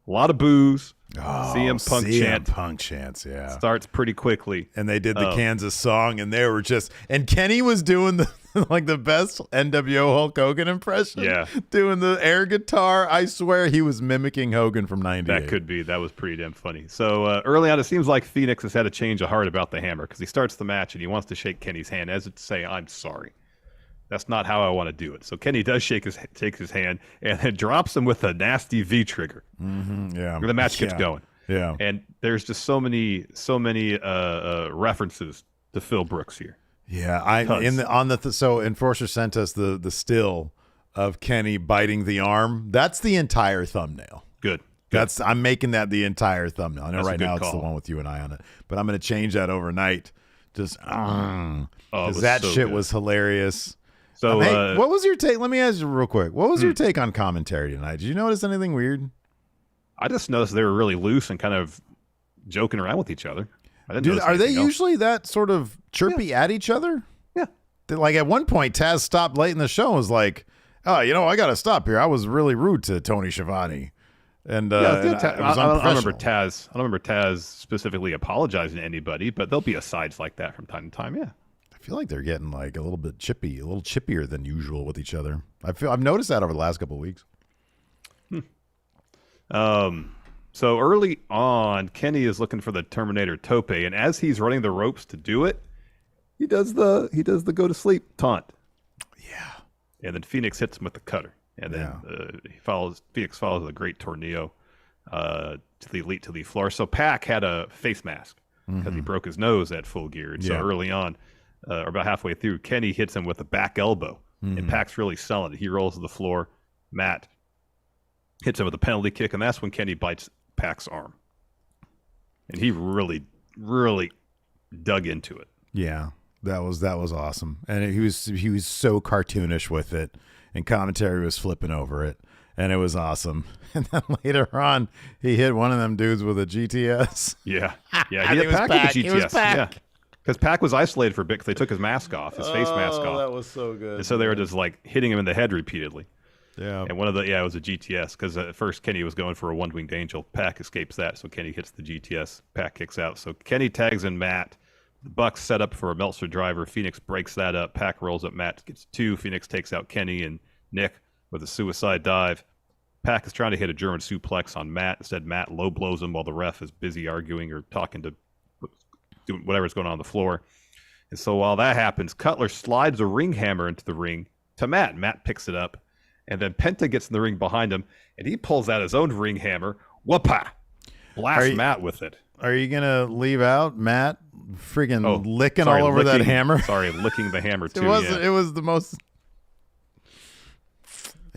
A lot of boos. CM Punk chants, yeah. Starts pretty quickly. And they did the Kansas song, and they were just, and Kenny was doing the like the best NWO Hulk Hogan impression. Yeah. Doing the air guitar. I swear he was mimicking Hogan from 98. That was pretty damn funny. So early on, it seems like Phoenix has had a change of heart about the hammer because he starts the match and he wants to shake Kenny's hand as if to say, I'm sorry. That's not how I want to do it. So Kenny does take his hand and then drops him with a nasty V trigger. Mm-hmm, yeah. The match gets going. Yeah. And there's just so many references to Phil Brooks here. Yeah. So Enforcer sent us the still of Kenny biting the arm. That's the entire thumbnail. Good. I'm making that the entire thumbnail. I know right now it's the one with you and I on it, but I'm going to change that overnight. Just because that shit was hilarious. So, hey, what was your take? Let me ask you real quick. What was your take on commentary tonight? Did you notice anything weird? I just noticed they were really loose and kind of joking around with each other. Are they usually that sort of chirpy at each other? Yeah. Like at one point, Taz stopped late in the show and was like, oh, I got to stop here. I was really rude to Tony Schiavone. And I don't remember Taz specifically apologizing to anybody, but there'll be asides like that from time to time. Yeah. I feel like they're getting like a little bit chippy, a little chippier than usual with each other. I've noticed that over the last couple of weeks. So early on, Kenny is looking for the Terminator Tope, and as he's running the ropes to do it, he does the go to sleep taunt. Yeah. And then Phoenix hits him with the cutter, and then Phoenix follows with a great tornado to the Elite to the floor. So Pac had a face mask because he broke his nose at Full Gear, and so early on. Or about halfway through, Kenny hits him with a back elbow, and Pac's really selling it. He rolls to the floor. Matt hits him with a penalty kick, and that's when Kenny bites Pac's arm. And he really, really dug into it. Yeah, that was awesome. And he was so cartoonish with it, and commentary was flipping over it, and it was awesome. And then later on, he hit one of them dudes with a GTS. Yeah, he hit Pac with a GTS. Yeah. Because Pac was isolated for a bit because they took his mask off, his face mask off. That was so good. And so they were just like hitting him in the head repeatedly. Yeah. And it was a GTS because at first Kenny was going for a one-winged angel. Pac escapes that, so Kenny hits the GTS. Pac kicks out. So Kenny tags in Matt. The Bucks set up for a Meltzer driver. Phoenix breaks that up. Pac rolls up. Matt gets 2. Phoenix takes out Kenny and Nick with a suicide dive. Pac is trying to hit a German suplex on Matt. Instead, Matt low blows him while the ref is busy arguing or talking to doing whatever's going on the floor. And so while that happens, Cutler slides a ring hammer into the ring to Matt. Matt picks it up. And then Penta gets in the ring behind him, and he pulls out his own ring hammer. Whoop-a! Blasts Matt with it. Are you going to leave out Matt friggin' licking all over that hammer? Sorry, licking the hammer too. It was the most...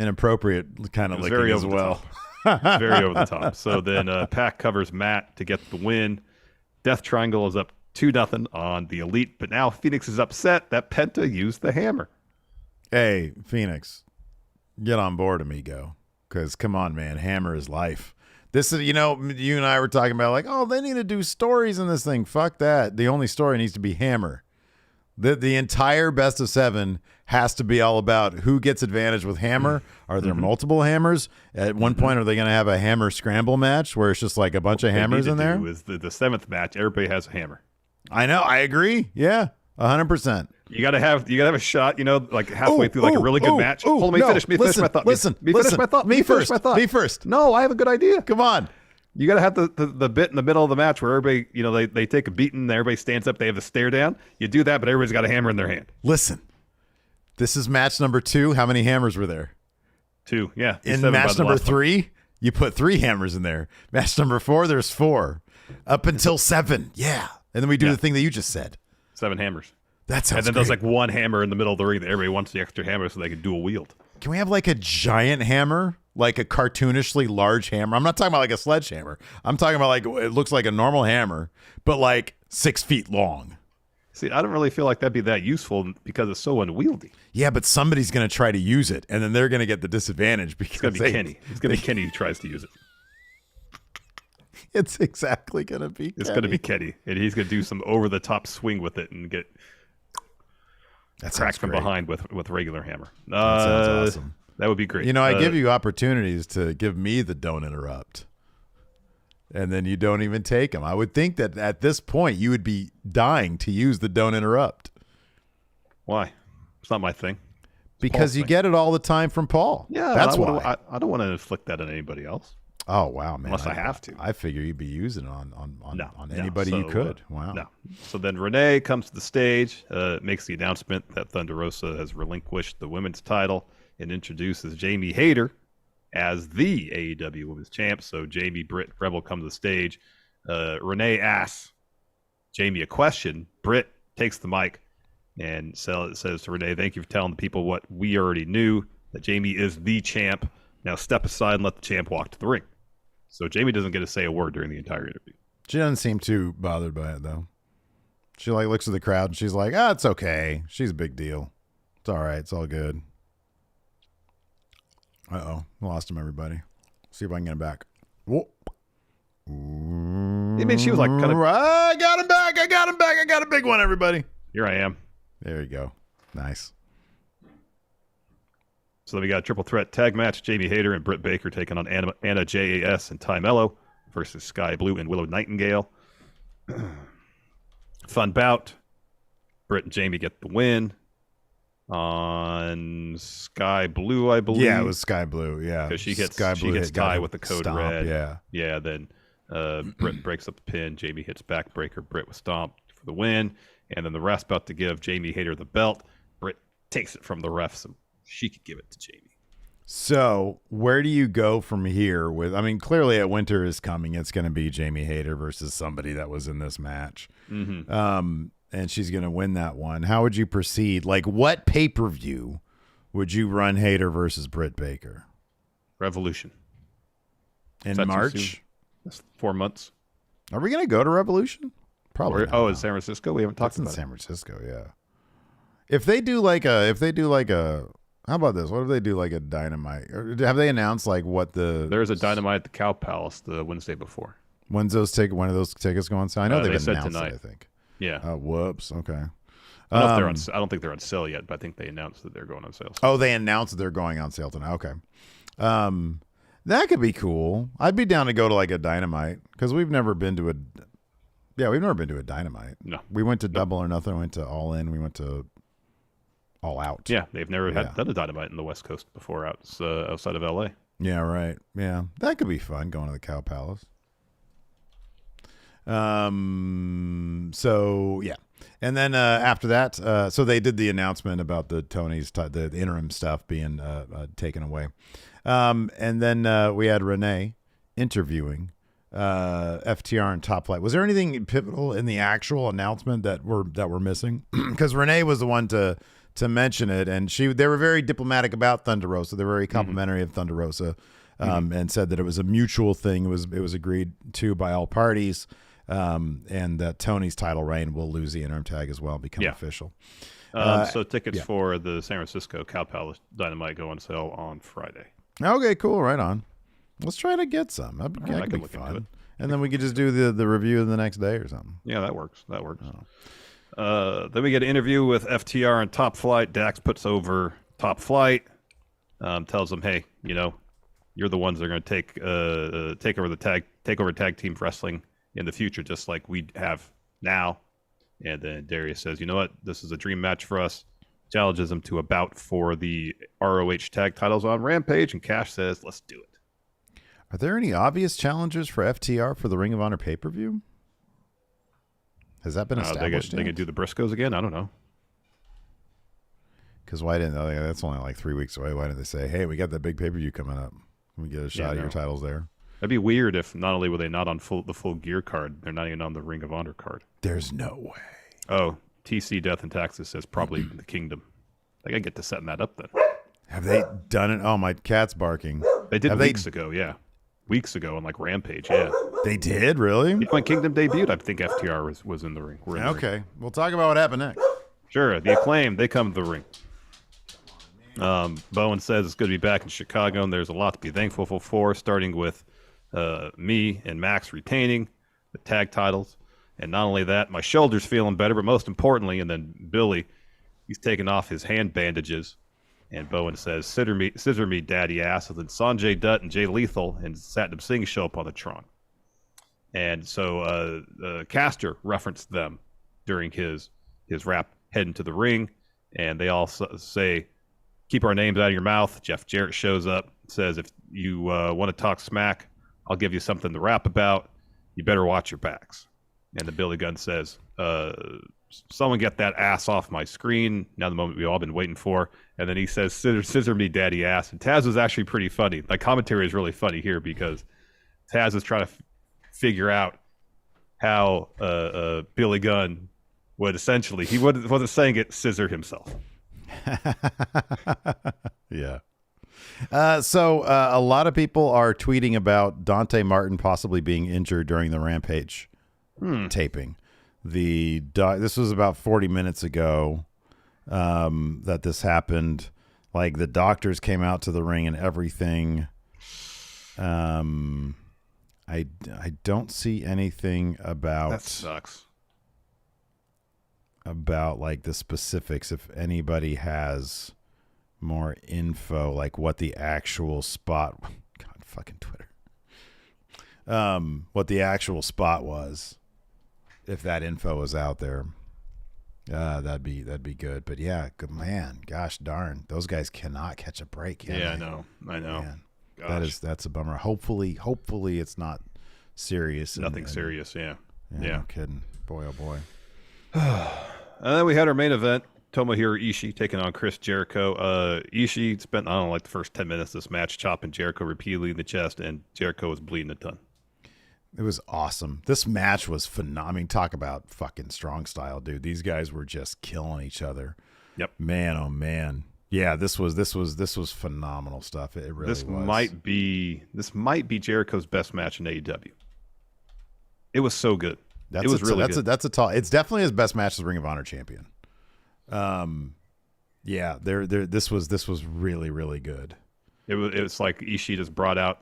inappropriate kind of licking very as over well. the top. Very over the top. So then Pac covers Matt to get the win. Death Triangle is up 2-0 on the Elite, but now Phoenix is upset that Penta used the hammer. Hey, Phoenix, get on board, amigo. Because, come on, man, hammer is life. This is, you and I were talking about like, oh, they need to do stories in this thing. Fuck that. The only story needs to be hammer. The entire best of 7 has to be all about who gets advantage with hammer. Are there multiple hammers? At one point, are they going to have a hammer scramble match where it's just like a bunch of hammers in there? Is the 7th match, everybody has a hammer. I know. I agree. Yeah, 100%. You gotta have a shot, like halfway through like a really good match. Hold on, let me finish my thought. Me first. No, I have a good idea. Come on. You gotta have the bit in the middle of the match where everybody, they take a beating, and everybody stands up, they have the stare down. You do that, but everybody's got a hammer in their hand. Listen, this is match number 2. How many hammers were there? 2, yeah. In match number 3, you put 3 hammers in there. Match number 4, there's 4. Up until 7, yeah. And then we do the thing that you just said. 7 hammers. That sounds And then great. there's like one hammer in the middle of the ring that everybody wants the extra hammer so they can dual wield. Can we have like a giant hammer? Like a cartoonishly large hammer? I'm not talking about like a sledgehammer. I'm talking about like it looks like a normal hammer, but like 6 feet long. See, I don't really feel like that'd be that useful because it's so unwieldy. Yeah, but somebody's going to try to use it, and then they're going to get the disadvantage because It's going to be Kenny. It's going to be Kenny who tries to use it. It's exactly going to be It's going to be Kenny, and he's going to do some over-the-top swing with it and get cracked from behind with regular hammer. That sounds awesome. That would be great. I give you opportunities to give me the don't interrupt, and then you don't even take them. I would think that at this point you would be dying to use the don't interrupt. Why? It's not my thing. Because you get it all the time from Paul. Yeah, that's why. I don't want to inflict that on anybody else. Oh, wow, man. Unless I have to. I figure you'd be using it on anybody So, you could. Wow. No. So then Renee comes to the stage, makes the announcement that Thunder Rosa has relinquished the women's title and introduces Jamie Hayter as the AEW Women's Champ. So Jamie, Britt, Rebel come to the stage. Renee asks Jamie a question. Britt takes the mic and says to Renee, "Thank you for telling the people what we already knew, that Jamie is the champ. Now step aside and let the champ walk to the ring." So Jamie doesn't get to say a word during the entire interview. She doesn't seem too bothered by it, though. She like looks at the crowd and she's like, it's okay. She's a big deal. It's all right. It's all good. Uh-oh. Lost him, everybody. See if I can get him back. Whoa. I mean, she was like kind of... I got him back. I got a big one, everybody. Here I am. There you go. Nice. So then we got a triple threat tag match. Jamie Hayter and Britt Baker taking on Anna JAS and Ty Mello versus Sky Blue and Willow Nightingale. Fun bout. Britt and Jamie get the win on Sky Blue, I believe. Yeah, it was Sky Blue. Yeah, because she hits Ty with the code stomp, red. Yeah. Then Britt breaks up the pin. Jamie hits backbreaker. Britt with stomp for the win. And then the ref's about to give Jamie Hayter the belt. Britt takes it from the ref so she could give it to Jamie. So where do you go from here with, clearly at Winter is Coming, it's going to be Jamie Hayter versus somebody that was in this match. Mm-hmm. And she's going to win that one. How would you proceed? Like, what pay-per-view would you run Hayter versus Britt Baker? Revolution. In March? That's 4 months. Are we going to go to Revolution? Probably not. In San Francisco? We haven't talked about it. in San Francisco, yeah. If they do like a, how about this? What if they do like a Dynamite? Or have they announced like what There's a Dynamite at the Cow Palace the Wednesday before. When's when are those tickets going on sale? I know they've said announced tonight. it, I think. Yeah. Whoops. Okay. I don't think they're on sale yet, but I think they announced that they're going on sale. Oh, they announced that they're going on sale tonight. Okay. That could be cool. I'd be down to go to like a Dynamite because we've never been to a Dynamite. No. We went to Double or Nothing. We went to All In. We went to All Out. Yeah, they've never done a Dynamite in the West Coast before outside of LA. Yeah, right. Yeah, that could be fun going to the Cow Palace. So yeah, and then after that, so they did the announcement about the Tony's the interim stuff being taken away, and then we had Renee interviewing FTR and Top Flight. Was there anything pivotal in the actual announcement that we're missing? Because Renee was the one to to mention it, and they were very diplomatic about Thunder Rosa. They were very complimentary of Thunder Rosa, and said that it was a mutual thing. It was agreed to by all parties, and that Tony's title reign will lose the interim tag as well and become official. So tickets for the San Francisco Cow Palace Dynamite go on sale on Friday. Okay, cool. Right on. Let's try to get some. That could be fun. And then we could just do the review the next day or something. Yeah, that works. Then we get an interview with FTR and Top Flight. Dax puts over Top Flight, tells them, hey, you're the ones that are going to take over tag team wrestling in the future, just like we have now. And then Darius says, you know what? This is a dream match for us. Challenges him to a bout for the ROH tag titles on Rampage. And Cash says, let's do it. Are there any obvious challengers for FTR for the Ring of Honor pay-per-view? Has that been established? They could do the Briscoes again? I don't know. Because why didn't that's only like 3 weeks away. Why didn't they say, hey, we got that big pay-per-view coming up. We get a shot at your titles there. That'd be weird if not only were they not on the full gear card, they're not even on the Ring of Honor card. There's no way. Oh, TC Death and Taxes says probably the Kingdom. I gotta get to setting that up then. Have they done it? Oh, my cat's barking. They did weeks ago, yeah. Weeks ago on like Rampage, yeah. They did, really? When Kingdom debuted, I think FTR was in the ring. Okay, we'll talk about what happened next. Sure, the Acclaim, they come to the ring. Bowen says it's good to be back in Chicago, and there's a lot to be thankful for, starting with me and Max retaining the tag titles. And not only that, my shoulder's feeling better, but most importantly, and then Billy, he's taking off his hand bandages. And Bowen says, scissor me, daddy ass. And then Sanjay Dutt and Jay Lethal and Satnam Singh show up on the Tron. And so Caster referenced them during his rap heading to the ring. And they all say, keep our names out of your mouth. Jeff Jarrett shows up, says, if you want to talk smack, I'll give you something to rap about. You better watch your backs. And the Billy Gunn says, someone get that ass off my screen. Now the moment we've all been waiting for. And then he says, scissor me, daddy ass. And Taz was actually pretty funny. Like, commentary is really funny here because Taz is trying to figure out how Billy Gunn would essentially, he wasn't saying it, scissor himself. Yeah. So a lot of people are tweeting about Dante Martin possibly being injured during the Rampage taping. This was about 40 minutes ago that this happened. Like, the doctors came out to the ring and everything. I don't see anything about that sucks. About like the specifics. If anybody has more info, like what the actual spot, God, fucking Twitter, what the actual spot was, if that info was out there, that'd be good. But yeah, good man, gosh darn, those guys cannot catch a break. Yeah, I know. Man, that's a bummer. Hopefully it's not serious. Nothing serious. Yeah. No kidding. Boy, oh boy. And then we had our main event, Tomohiro Ishii taking on Chris Jericho. Ishii spent, I don't know, like the first 10 minutes of this match chopping Jericho repeatedly in the chest, and Jericho was bleeding a ton. It was awesome. This match was phenomenal. I mean, talk about fucking strong style, dude. These guys were just killing each other. Yep. Man, oh man. Yeah, this was phenomenal stuff. It really was. This might be Jericho's best match in AEW. It was so good. It was really good. It's definitely his best match as Ring of Honor champion. Yeah, this was really, really good. It was like Ishii just brought out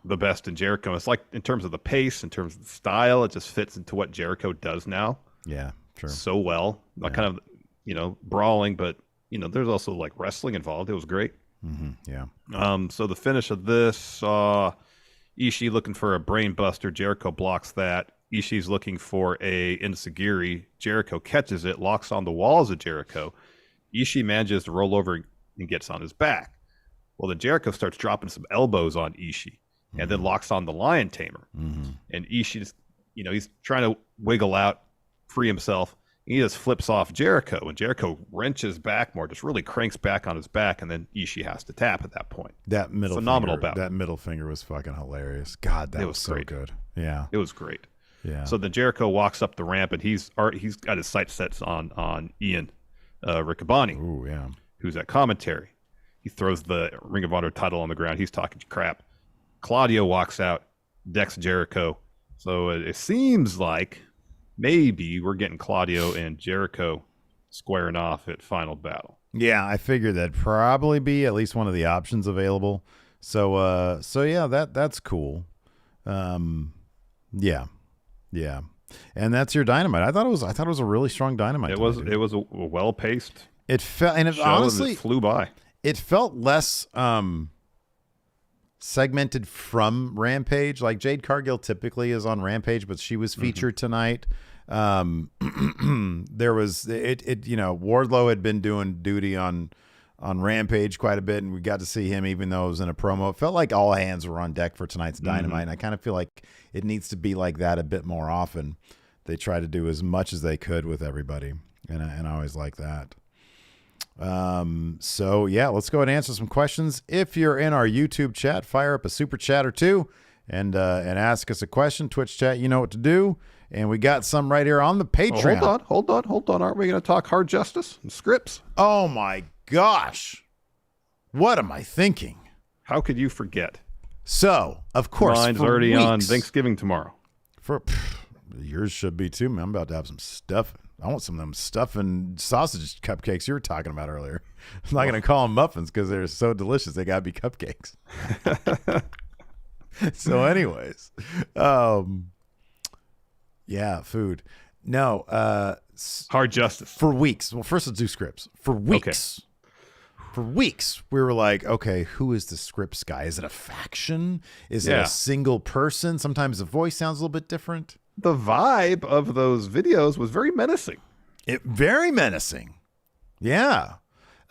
the best in Jericho. It's like in terms of the pace, in terms of the style, it just fits into what Jericho does now. Yeah, sure. So well. Not kind of, brawling, but there's also like wrestling involved. It was great. Mm-hmm, yeah. So the finish of this saw Ishii looking for a brain buster. Jericho blocks that. Ishii's looking for a enziguri. Jericho catches it, locks on the walls of Jericho. Ishii manages to roll over and gets on his back. Well, then Jericho starts dropping some elbows on Ishii and then locks on the Lion Tamer. Mm-hmm. And Ishii just, he's trying to wiggle out, free himself. He just flips off Jericho, and Jericho wrenches back more, just really cranks back on his back, and then Ishii has to tap at that point. That middle finger was fucking hilarious. God, that was so great. Good. Yeah, it was great. Yeah. So then Jericho walks up the ramp, and he's got his sights set on Ian. Riccaboni, Ooh, yeah. who's at commentary. He throws the Ring of Honor title on the ground. He's talking crap. Claudio walks out, decks Jericho. So it seems like maybe we're getting Claudio and Jericho squaring off at Final Battle. Yeah, I figured that'd probably be at least one of the options available. So yeah, that's cool. Yeah. And that's your Dynamite. I thought it was a really strong Dynamite. It was a well-paced. It felt, and it honestly flew by. It felt less segmented from Rampage. Like Jade Cargill typically is on Rampage, but she was featured tonight. There was Wardlow had been doing duty on Rampage quite a bit, and we got to see him even though it was in a promo. It felt like all hands were on deck for tonight's Dynamite, and I kind of feel like it needs to be like that a bit more often. They try to do as much as they could with everybody, and I always like that. So yeah, let's go ahead and answer some questions. If you're in our YouTube chat, fire up a super chat or two and ask us a question. Twitch chat, you know what to do. And we got some right here on the Patreon. Oh, hold on. Aren't we going to talk hard justice and scripts? Oh my gosh. What am I thinking? How could you forget? So, of course, mine's already on Thanksgiving tomorrow. Yours should be too, man. I'm about to have some stuffing. I want some of them stuffing sausage cupcakes you were talking about earlier. I'm not going to call them muffins because they're so delicious. They got to be cupcakes. So anyways, yeah, food. No, hard justice. For weeks. Well, first let's do scripts. For weeks. Okay. For weeks, we were like, okay, who is the scripts guy? Is it a faction? Is it a single person? Sometimes the voice sounds a little bit different. The vibe of those videos was very menacing. Very menacing. Yeah.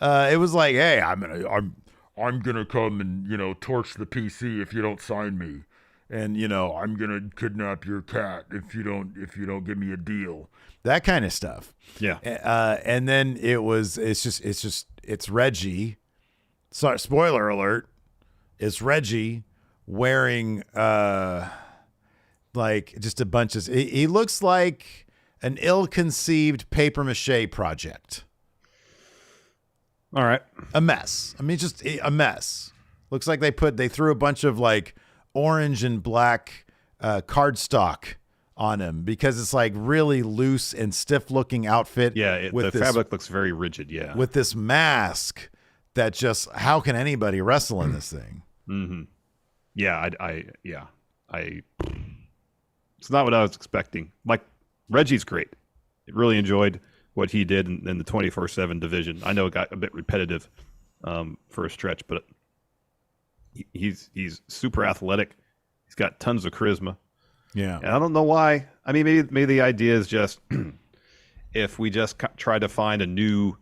It was like, hey, I'm gonna come and torch the PC if you don't sign me, and I'm gonna kidnap your cat if you don't give me a deal. That kind of stuff. Yeah. And then it's Reggie. Sorry, spoiler alert. It's Reggie wearing like just a bunch of. He looks like an ill-conceived papier-mâché project. All right. A mess. I mean, just a mess. Looks like they threw a bunch of like orange and black cardstock on him because it's like really loose and stiff looking outfit. Yeah, the fabric looks very rigid. Yeah, with this mask that just how can anybody wrestle in this thing? Mm-hmm. Yeah, I. It's not what I was expecting. Like Reggie's great. I really enjoyed what he did in the 24/7 division. I know it got a bit repetitive for a stretch, but he's super athletic. He's got tons of charisma. Yeah, and I don't know why. I mean, maybe the idea is just if we just try to find a new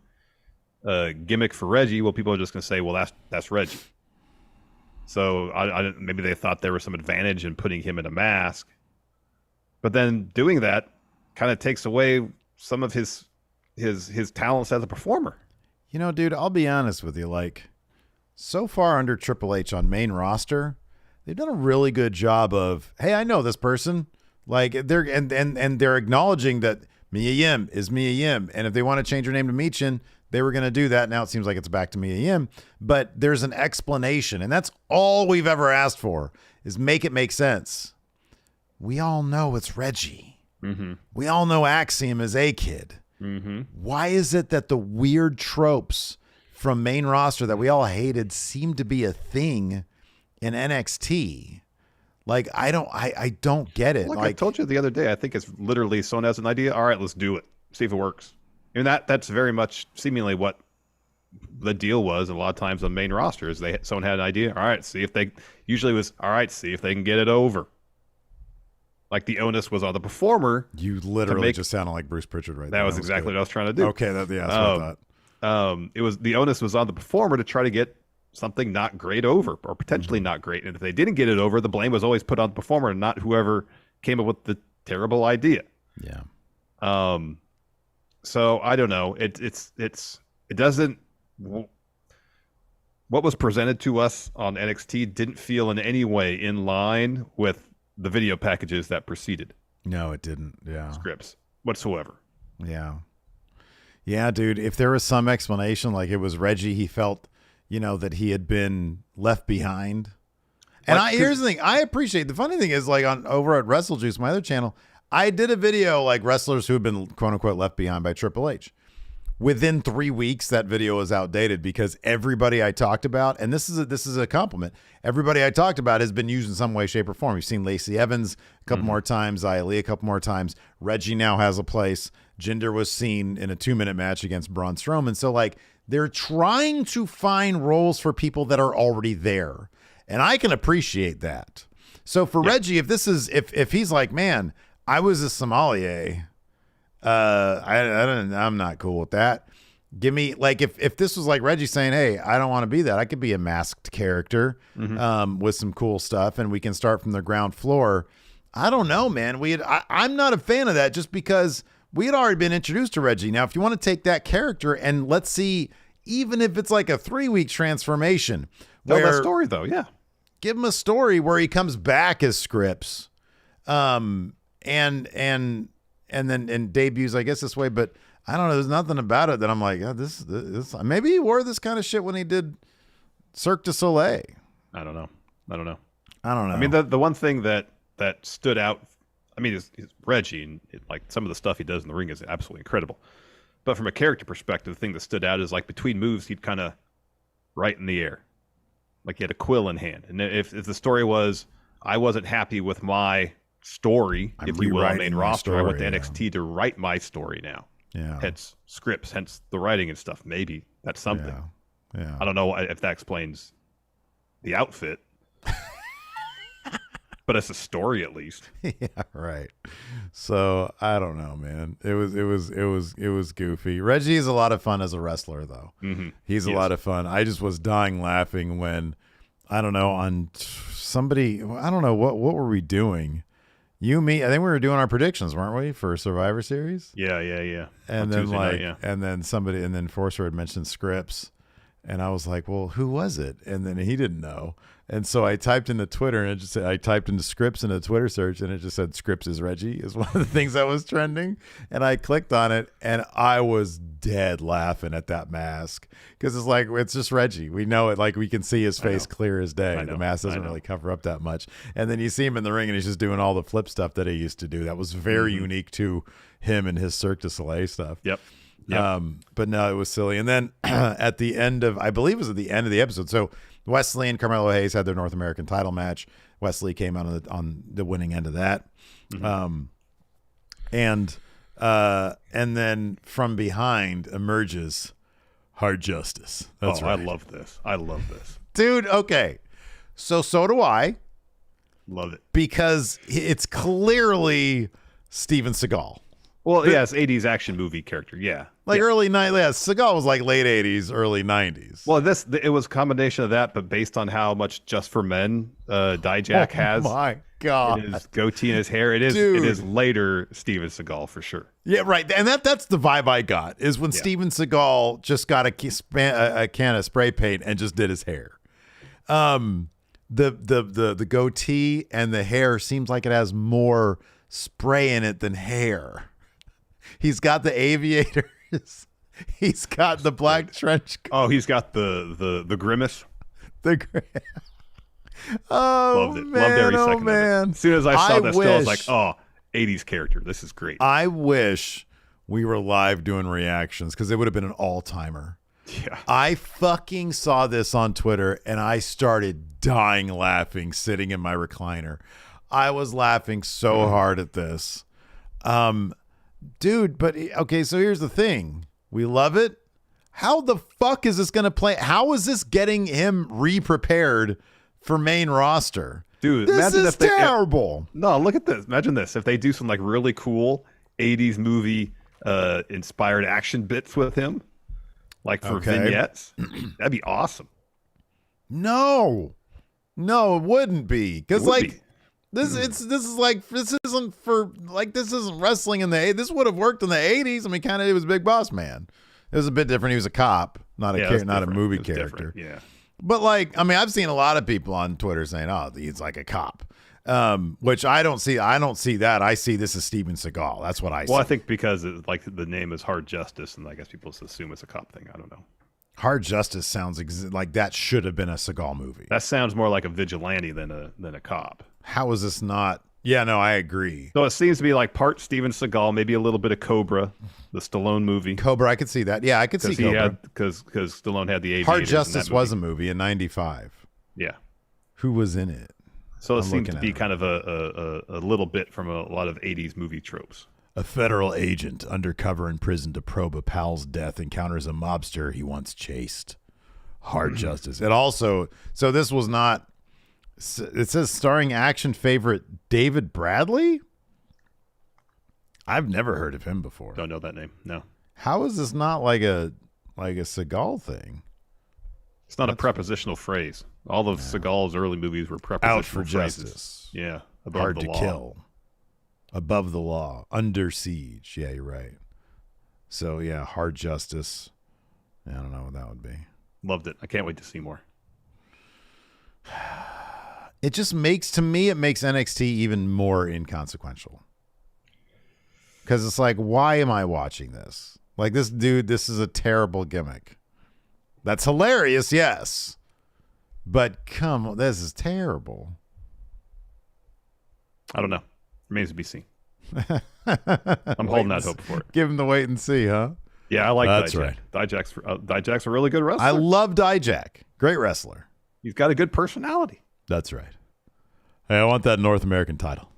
gimmick for Reggie, well, people are just going to say, well, that's Reggie. So maybe they thought there was some advantage in putting him in a mask, but then doing that kind of takes away some of his talents as a performer. Dude, I'll be honest with you. Like, so far under Triple H on main roster, they've done a really good job of, hey, I know this person. Like they're acknowledging that Mia Yim is Mia Yim, and if they want to change her name to Michin, they were going to do that. Now it seems like it's back to Mia Yim, but there's an explanation, and that's all we've ever asked for is make it make sense. We all know it's Reggie. Mm-hmm. We all know Axiom is A-Kid. Mm-hmm. Why is it that the weird tropes from main roster that we all hated seem to be a thing in NXT? Like, I don't get it. Like I told you the other day, I think it's literally someone has an idea. All right, let's do it. See if it works. I mean, that's very much seemingly what the deal was. A lot of times on main rosters, someone had an idea. All right, see if they can get it over. Like the onus was on the performer. You literally just sounded like Bruce Pritchard right there. That was exactly what I was trying to do. Okay, that's what I thought. It was the onus was on the performer to try to get something not great over or potentially not great. And if they didn't get it over, the blame was always put on the performer and not whoever came up with the terrible idea. Yeah. So I don't know. It doesn't. What was presented to us on NXT didn't feel in any way in line with the video packages that preceded. No, it didn't. Yeah. Scripts whatsoever. Yeah. Yeah, dude. If there was some explanation, like it was Reggie, he felt, that he had been left behind. And here's the thing. I appreciate, the funny thing is, like, over at Wrestle Juice, my other channel, I did a video like wrestlers who have been quote unquote left behind by Triple H. Within 3 weeks, that video was outdated because everybody I talked about, and this is a compliment, everybody I talked about has been used in some way, shape, or form. You've seen Lacey Evans a couple more times, Xia Li a couple more times. Reggie now has a place. Jinder was seen in a 2-minute match against Braun Strowman. So, like, they're trying to find roles for people that are already there. And I can appreciate that. So for Reggie, if he's like, man, I was a sommelier, I'm not cool with that. Give me, like, if this was like Reggie saying, hey, I don't want to be that. I could be a masked character with some cool stuff, and we can start from the ground floor. I don't know, man. I'm not a fan of that just because we had already been introduced to Reggie. Now, if you want to take that character and let's see, even if it's like a 3-week transformation. Tell that story, though, yeah. Give him a story where he comes back as SCRYPTS, and then debuts, I guess, this way. But I don't know. There's nothing about it that I'm like, this. Maybe he wore this kind of shit when he did Cirque du Soleil. I don't know. I mean, the one thing that stood out, I mean, is Reggie, and like some of the stuff he does in the ring is absolutely incredible. But from a character perspective, the thing that stood out is like between moves, he'd kind of right in the air. Like he had a quill in hand. And if the story was, I wasn't happy with my story, if you will, on main roster, I went to NXT to write my story now. Yeah. Hence scripts, hence the writing and stuff. Maybe that's something. Yeah. I don't know if that explains the outfit. But it's a story at least. Yeah, right. So I don't know, man. It was goofy. Reggie is a lot of fun as a wrestler, though. Mm-hmm. He's a lot of fun. I just was dying laughing when, I don't know, on somebody, I don't know, what were we doing? You, me, I think we were doing our predictions, weren't we, for Survivor Series? Yeah. And on then Tuesday night, and then Forcer had mentioned SCRYPTS, and I was like, well, who was it? And then he didn't know. And so I typed into Twitter, and I typed into SCRYPTS in a Twitter search, and it just said SCRYPTS is Reggie is one of the things that was trending. And I clicked on it, and I was dead laughing at that mask because it's like, it's just Reggie. We know it. Like, we can see his face clear as day. The mask doesn't really cover up that much. And then you see him in the ring, and he's just doing all the flip stuff that he used to do. That was very unique to him and his Cirque du Soleil stuff. Yep. But no, it was silly. And then at the end of, I believe it was at the end of the episode. So Wesley and Carmelo Hayes had their North American title match. Wesley came out on the winning end of that. And then from behind emerges Hard Justice. That's right. I love this. Dude, okay. So do I. Love it. Because it's clearly Steven Seagal. Well, it's 80s action movie character, early 90s. Yeah, Seagal was like late 80s, early 90s. Well, it was a combination of that, but based on how much Just for Men DIJAK has. Oh my God. His goatee and his hair. It is later Steven Seagal for sure. Yeah, right. And that's the vibe I got, is when Steven Seagal just got a can of spray paint and just did his hair. The goatee and the hair seems like it has more spray in it than hair. He's got the aviators. He's got the black trench coat. Oh, he's got the grimace. Oh, loved it. Man, loved every second man. of it. As soon as I saw that still, I was like, 80s character. This is great. I wish we were live doing reactions because it would have been an all-timer. Yeah. I fucking saw this on Twitter and I started dying laughing sitting in my recliner. I was laughing so hard at this. Dude, but okay, so here's the thing. We love it. How the fuck is this going to play? How is this getting him re-prepared for main roster? Dude, this is terrible. No, look at this. Imagine this. If they do some like really cool 80s movie inspired action bits with him, like for vignettes, that'd be awesome. No, it wouldn't be. Because This isn't wrestling in the 80s. This would have worked in the 80s. I mean, kind of, it was Big Boss Man. It was a bit different. He was a cop, not a movie character. Yeah. But like, I mean, I've seen a lot of people on Twitter saying, "Oh, he's like a cop," Which I don't see. I don't see that. I see this as Steven Seagal. That's what I see. Well, I think because like the name is Hard Justice, and I guess people assume it's a cop thing. I don't know. Hard Justice sounds like that should have been a Seagal movie. That sounds more like a vigilante than a cop. How is this not? Yeah, no, I agree. So it seems to be like part Steven Seagal, maybe a little bit of Cobra, the Stallone movie. Cobra, I could see that. Yeah, I could see Cobra. Because Stallone had the aviators. Hard Justice was a movie in '95. Yeah. Who was in it? So it seems to be kind of a little bit from a lot of '80s movie tropes. A federal agent undercover in prison to probe a pal's death encounters a mobster he once chased. Hard Justice. It also, so this was not, it says starring action favorite David Bradley? I've never heard of him before. Don't know that name. No. How is this not like a Seagal thing? It's not a prepositional phrase. All of Seagal's early movies were prepositional Out for phrases. justice. Yeah. Above Hard the to law. kill. Above the law. Under siege. Yeah, you're right. So, yeah, Hard Justice. I don't know what that would be. Loved it. I can't wait to see more. It just makes, to me, it makes NXT even more inconsequential. Because it's like, why am I watching this? Like, this dude, this is a terrible gimmick. That's hilarious, yes. But come on, this is terrible. I don't know. Remains to be seen. I'm holding out hope for it. Give him the wait and see, huh? Yeah, I like That's DIJAK. right. DIJAK's a really good wrestler. I love DIJAK. Great wrestler. He's got a good personality. That's right. Hey, I want that North American title.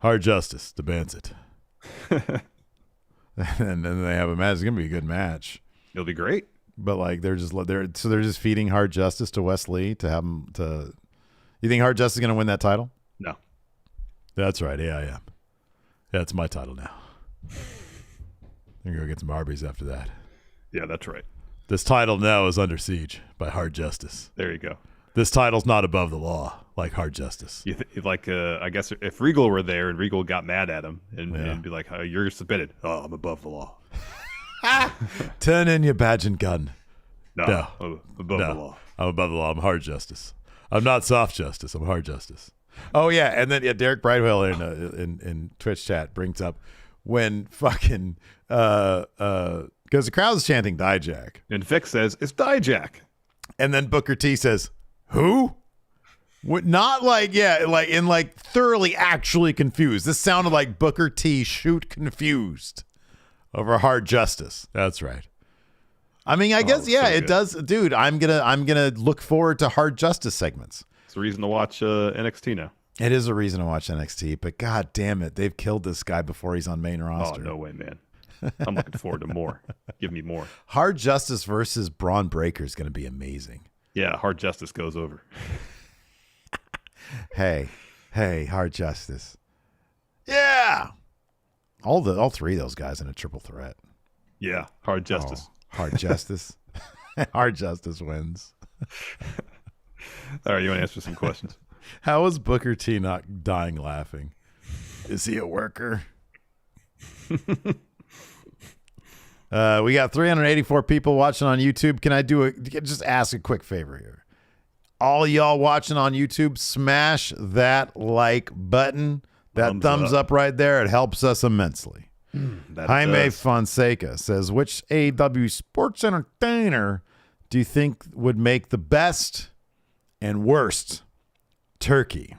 Hard Justice demands it. And then they have a match. It's gonna be a good match. It'll be great. But like they're just feeding Hard Justice to Wes Lee to have him to. You think Hard Justice is gonna win that title? No. That's right. Yeah, I am. Yeah, it's my title now. I'm gonna go get some Arby's after that. Yeah, that's right. This title now is under siege by Hard Justice. There you go. This title's not above the law like Hard Justice. I guess if Regal were there and Regal got mad at him and be like, oh, "You're suspended." Oh, I'm above the law. Turn in your badge and gun. No, I'm above the law. I'm above the law. I'm Hard Justice. I'm not soft justice. I'm Hard Justice. Oh yeah, and then Derek Brightwell in Twitch chat brings up when fucking because the crowd's chanting DIJAK, and Vic says it's DIJAK, and then Booker T says, "Who?" Not like thoroughly actually confused. This sounded like Booker T shoot confused over Hard Justice. That's right. I mean, I guess it does, dude. I'm gonna look forward to Hard Justice segments. It's a reason to watch NXT now. It is a reason to watch NXT, but god damn it, they've killed this guy before he's on main roster. Oh no way, man! I'm looking forward to more. Give me more. Hard Justice versus Braun Breaker is going to be amazing. Yeah, Hard Justice goes over. Hey, Hard Justice. Yeah. All three of those guys in a triple threat. Yeah, Hard Justice. Oh, Hard Justice. Hard Justice wins. All right, you want to answer some questions? How is Booker T not dying laughing? Is he a worker? We got 384 people watching on YouTube. Can I just ask a quick favor here? All y'all watching on YouTube, smash that like button. That thumbs up right there. It helps us immensely. Jaime Fonseca says, which AEW sports entertainer do you think would make the best and worst turkey?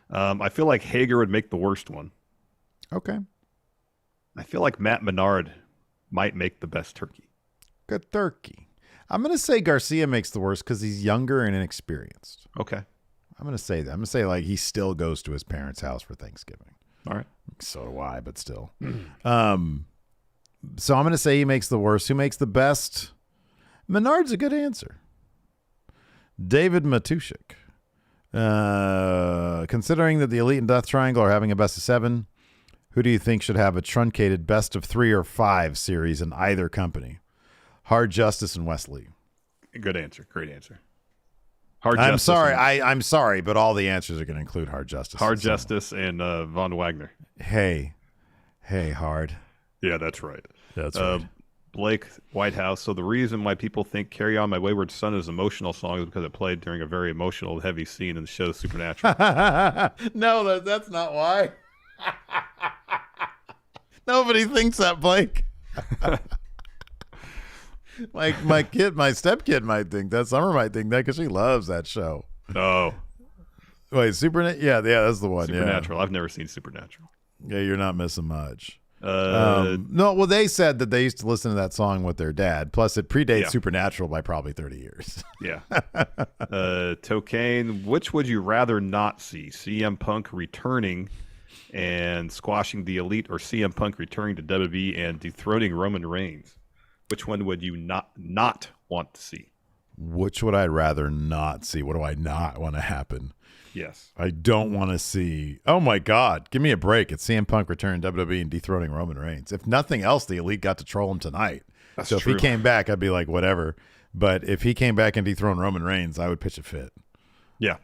I feel like Hager would make the worst one. Okay. I feel like Matt Menard might make the best turkey. Good turkey. I'm going to say Garcia makes the worst because he's younger and inexperienced. Okay. I'm going to say that. I'm going to say like he still goes to his parents' house for Thanksgiving. All right. So do I, but still. So I'm going to say he makes the worst. Who makes the best? Menard's a good answer. David Matushik. Considering that the Elite and Death Triangle are having a best of 7, who do you think should have a truncated best of 3 or 5 series in either company? Hard Justice and Wes Lee. Good answer. Great answer. I'm sorry, but all the answers are going to include Hard Justice. Hard Justice and Von Wagner. Hey, Hard. Yeah, that's right. That's right. Blake Whitehouse. So the reason why people think "Carry On My Wayward Son" is an emotional song is because it played during a very emotional, heavy scene in the show Supernatural. No, that's not why. Nobody thinks that, Blake. Like my stepkid might think that. Summer might think that because she loves that show. Oh, wait, yeah, that's the one. Supernatural. I've never seen Supernatural. Yeah, you're not missing much. No, well, they said that they used to listen to that song with their dad. Plus, it predates Supernatural by probably 30 years. Yeah. Tokane, which would you rather not see? CM Punk returning and squashing the Elite, or CM Punk returning to WWE and dethroning Roman Reigns? Which one would you not want to see? Which would I rather not see? What do I not want to happen? Yes. I don't want to see. Oh my God, give me a break. It's CM Punk returning to WWE and dethroning Roman Reigns. If nothing else, the Elite got to troll him tonight. That's so true. If he came back, I'd be like, whatever. But if he came back and dethroned Roman Reigns, I would pitch a fit. Yeah.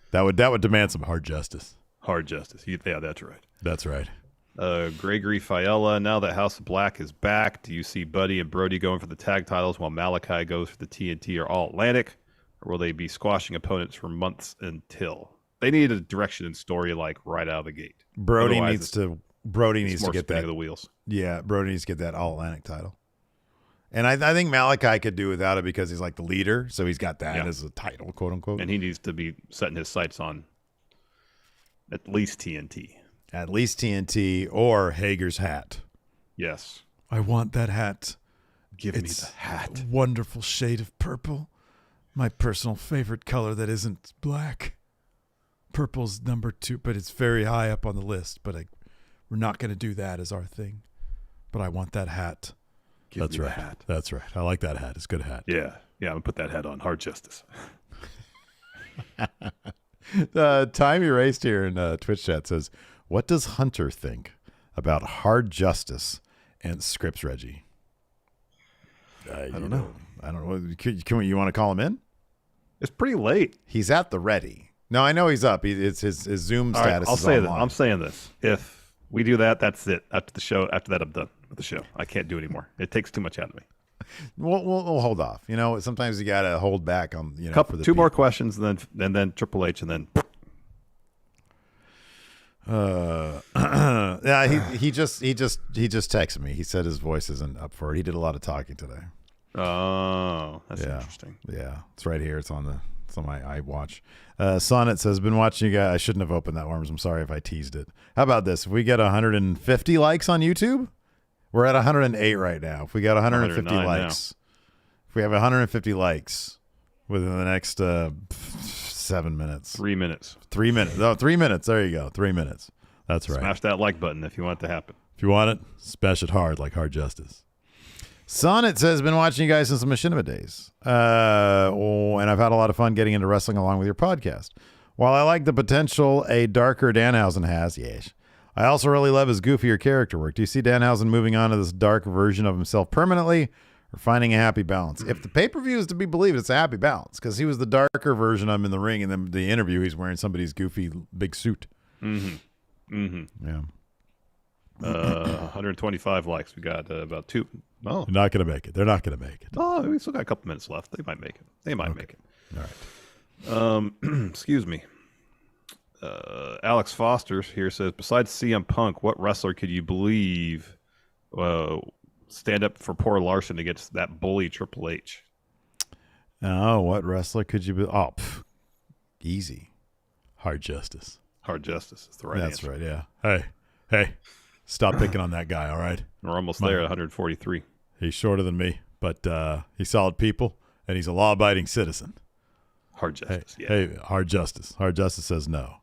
That would demand some hard justice. Hard justice. Yeah, that's right. That's right. Gregory Fiella, now that House of Black is back, do you see Buddy and Brody going for the tag titles while Malachi goes for the TNT or All Atlantic? Or will they be squashing opponents for months until? They need a direction and story like right out of the gate. Brody needs to get that. Of the wheels. Yeah, Brody needs to get that All Atlantic title. And I think Malachi could do without it because he's like the leader, so he's got that as a title, quote unquote. And he needs to be setting his sights on at least TNT. At least TNT or Hager's hat. Yes. I want that hat. Give me the hat. Wonderful shade of purple. My personal favorite color that isn't black. Purple's number 2, but it's very high up on the list. But we're not going to do that as our thing. But I want that hat. Give me the hat. That's right. I like that hat. It's a good hat. Yeah. Yeah, I'm going to put that hat on. Hard justice. Time Erased here in Twitch chat says, what does Hunter think about hard justice and scripts, Reggie? I don't know. I don't know. You want to call him in? It's pretty late. He's at the ready. No, I know he's up. It's his Zoom status. I'll say that. I'm saying this. If we do that, that's it. After the show, after that, I'm done with the show. I can't do anymore. It takes too much out of me. We'll hold off. Sometimes you got to hold back on. Two more questions, and then Triple H, and then. Yeah, he just texted me. He said his voice isn't up for it. He did a lot of talking today. Oh, that's interesting. Yeah, it's right here. It's on my iWatch. Sonnet says, been watching you guys. I shouldn't have opened that, Worms. I'm sorry if I teased it. How about this? If we get 150 likes on YouTube, we're at 108 right now. If we got 150 likes, if we have 150 likes within the next 7 minutes. 3 minutes. 3 minutes. Oh, 3 minutes. There you go. 3 minutes. That's right. Smash that like button if you want it to happen. If you want it, smash it hard like hard justice. Sonnet says, been watching you guys since the Machinima days. And I've had a lot of fun getting into wrestling along with your podcast. While I like the potential a darker Danhausen has, yes, I also really love his goofier character work. Do you see Danhausen moving on to this dark version of himself permanently or finding a happy balance? If the pay-per-view is to be believed, it's a happy balance because he was the darker version of him in the ring, and then the interview, he's wearing somebody's goofy big suit. Mm-hmm. Mm-hmm. Yeah. 125 likes. We got about 2. Oh, they're not going to make it. They're not going to make it. Oh, we still got a couple minutes left. They might make it. They might make it. All right. Excuse me. Alex Foster here says, besides CM Punk, what wrestler could you believe stand up for poor Larson against that bully Triple H? Oh, what wrestler could you be? Oh, easy. Hard justice. Hard justice is the right answer. That's right, yeah. Hey, stop picking on that guy, all right? We're almost there at 143. He's shorter than me, but he's solid people, and he's a law-abiding citizen. Hard justice, Hey, hard justice. Hard justice says no.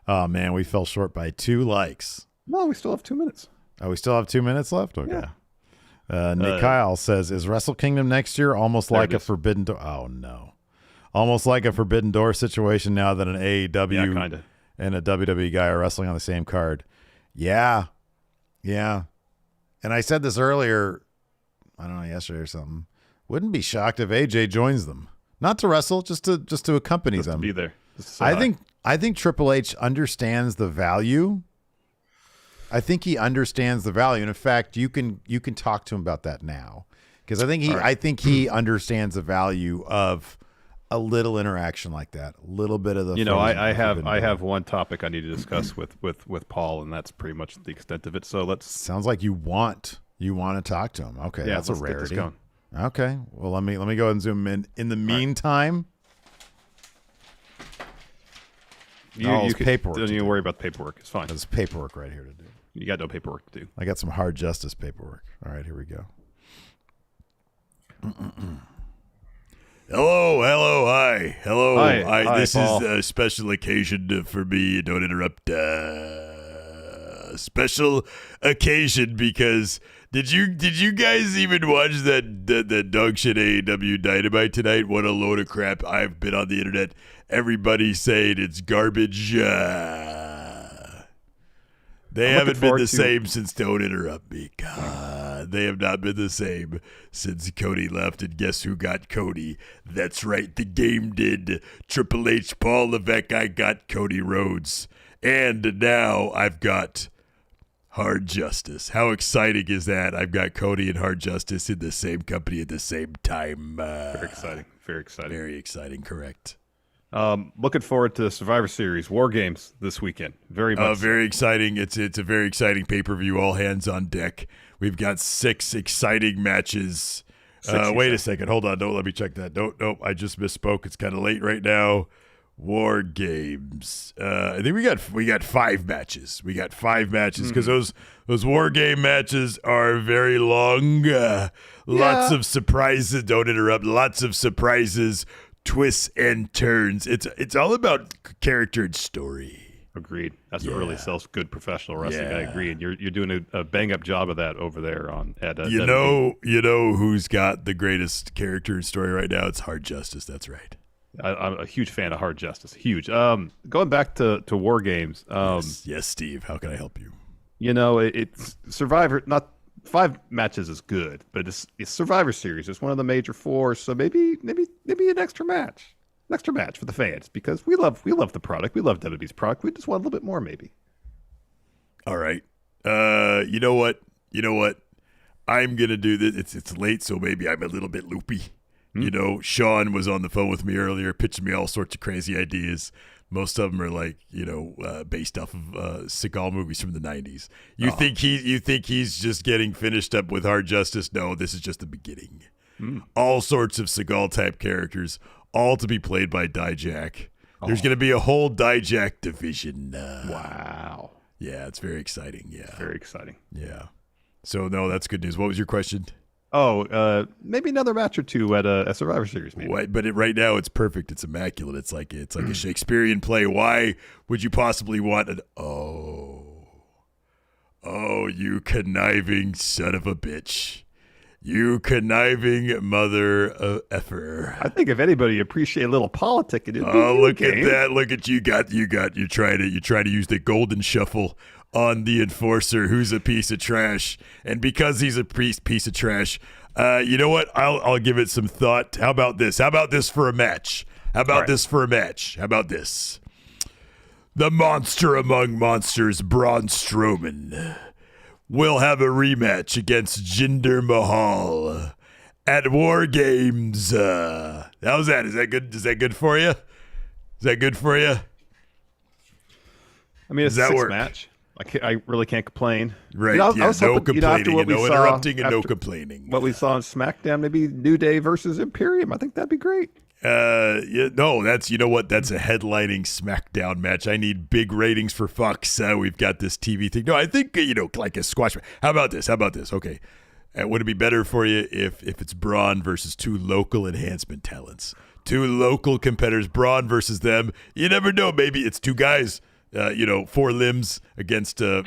Oh, man, we fell short by 2 likes. No, we still have 2 minutes. Oh, we still have 2 minutes left? Okay. Yeah. Nick Kyle says, is Wrestle Kingdom next year almost like a Forbidden Door? Oh, no. Almost like a Forbidden Door situation now that an AEW and a WWE guy are wrestling on the same card. Yeah. And I said this earlier, I don't know, yesterday or something. Wouldn't be shocked if AJ joins them. Not to wrestle, just to accompany them. To be there. I think Triple H understands the value. I think he understands the value. And in fact, you can talk to him about that now. because I think he understands the value of a little interaction like that, a little bit of the. I have one topic I need to discuss with Paul, and that's pretty much the extent of it. So Sounds like you want to talk to him. Okay, yeah, that's a let's rarity. get this going. Okay, well let me go ahead and zoom in. In the meantime, paperwork. Don't even worry about the paperwork. It's fine. There's paperwork right here to do. You got no paperwork to do. I got some hard justice paperwork. All right, here we go. Hello, hi. Hello. Hi, this Paul. is a special occasion for me. Don't interrupt. Special occasion because did you guys even watch that dog shit AEW Dynamite tonight? What a load of crap. I've been on the internet. Everybody's saying it's garbage. They haven't been the same since Don't Interrupt Me. God, they have not been the same since Cody left. And guess who got Cody? That's right, the game did. Triple H, Paul Levesque, I got Cody Rhodes. And now I've got Hard Justice. How exciting is that? I've got Cody and Hard Justice in the same company at the same time. Very exciting. Very exciting. Very exciting, correct. Looking forward to Survivor Series War Games this weekend. Very much. Very exciting. It's a very exciting pay-per-view. All hands on deck. We've got 6 exciting matches. Wait a second. Hold on. Don't let me check that. Nope. I just misspoke. It's kind of late right now. War Games. I think we got 5 matches. We got 5 matches because those War Game matches are very long. Lots of surprises. Don't interrupt. Lots of surprises. Twists and turns. It's all about character and story. Agreed. That's what really sells good professional wrestling. I agree, and you're doing a bang up job of that over there at you know who's got the greatest character and story right now? It's Hard Justice. That's right. I'm a huge fan of Hard Justice. Huge. Going back to War Games. Yes, Steve. How can I help you? It's Survivor. Not 5 matches is good, but it's Survivor Series. It's one of the major 4, so maybe an extra match for the fans because we love the product. We love WWE's product. We just want a little bit more, maybe. All right. You know what? I'm gonna do this. It's late, so maybe I'm a little bit loopy. Sean was on the phone with me earlier, pitching me all sorts of crazy ideas. Most of them are like, based off of Seagal movies from the 90s. You think he's just getting finished up with Hard Justice? No, this is just the beginning. All sorts of Seagal type characters, all to be played by DIJAK. There's going to be a whole DIJAK division. Wow. Yeah, it's very exciting. Yeah. Very exciting. Yeah. So no, that's good news. What was your question? Maybe another match or 2 at a Survivor Series. Maybe. But right now it's perfect. It's immaculate. It's like a Shakespearean play. Why would you possibly want an? Oh, you conniving son of a bitch! You conniving mother effer! I think if anybody appreciate a little politic, look at that! Look at you! You try to use the golden shuffle on the enforcer, who's a piece of trash, and because he's a piece of trash, you know what? I'll give it some thought. How about this? How about this for a match? How about this? The monster among monsters, Braun Strowman, will have a rematch against Jinder Mahal at War Games. How's that? Is that good? Is that good for you? I mean, it's a 6 match. I really can't complain. Right. I was no hoping, complaining, after no interrupting, and no complaining. What we saw on SmackDown, maybe New Day versus Imperium. I think that'd be great. That's a headlining SmackDown match. I need big ratings for Fox. We've got this TV thing. No, I think like a squash match. How about this? Okay. Would it be better for you if it's Braun versus 2 local enhancement talents? 2 local competitors, Braun versus them. You never know. Maybe it's 2 guys. 4 limbs against 4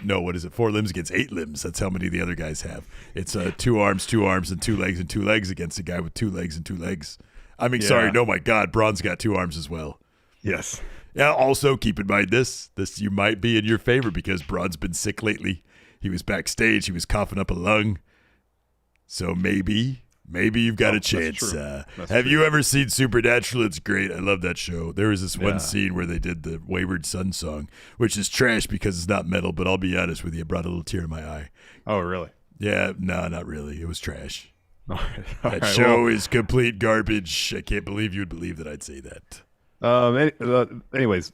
limbs against 8 limbs. That's how many the other guys have. It's 2 arms, and 2 legs against a guy with 2 legs and 2 legs. Sorry, no, my God, Braun's got 2 arms as well. Yes. Yeah. Also, keep in mind this you might be in your favor because Braun's been sick lately. He was backstage. He was coughing up a lung. So maybe you've got a chance. Have you ever seen Supernatural? It's great. I love that show. There was this one scene where they did the Wayward Son song, which is trash because it's not metal, but I'll be honest with you, it brought a little tear to my eye. Oh, really? Yeah, no, not really. It was trash. That show is complete garbage. I can't believe you'd believe that I'd say that. Anyways,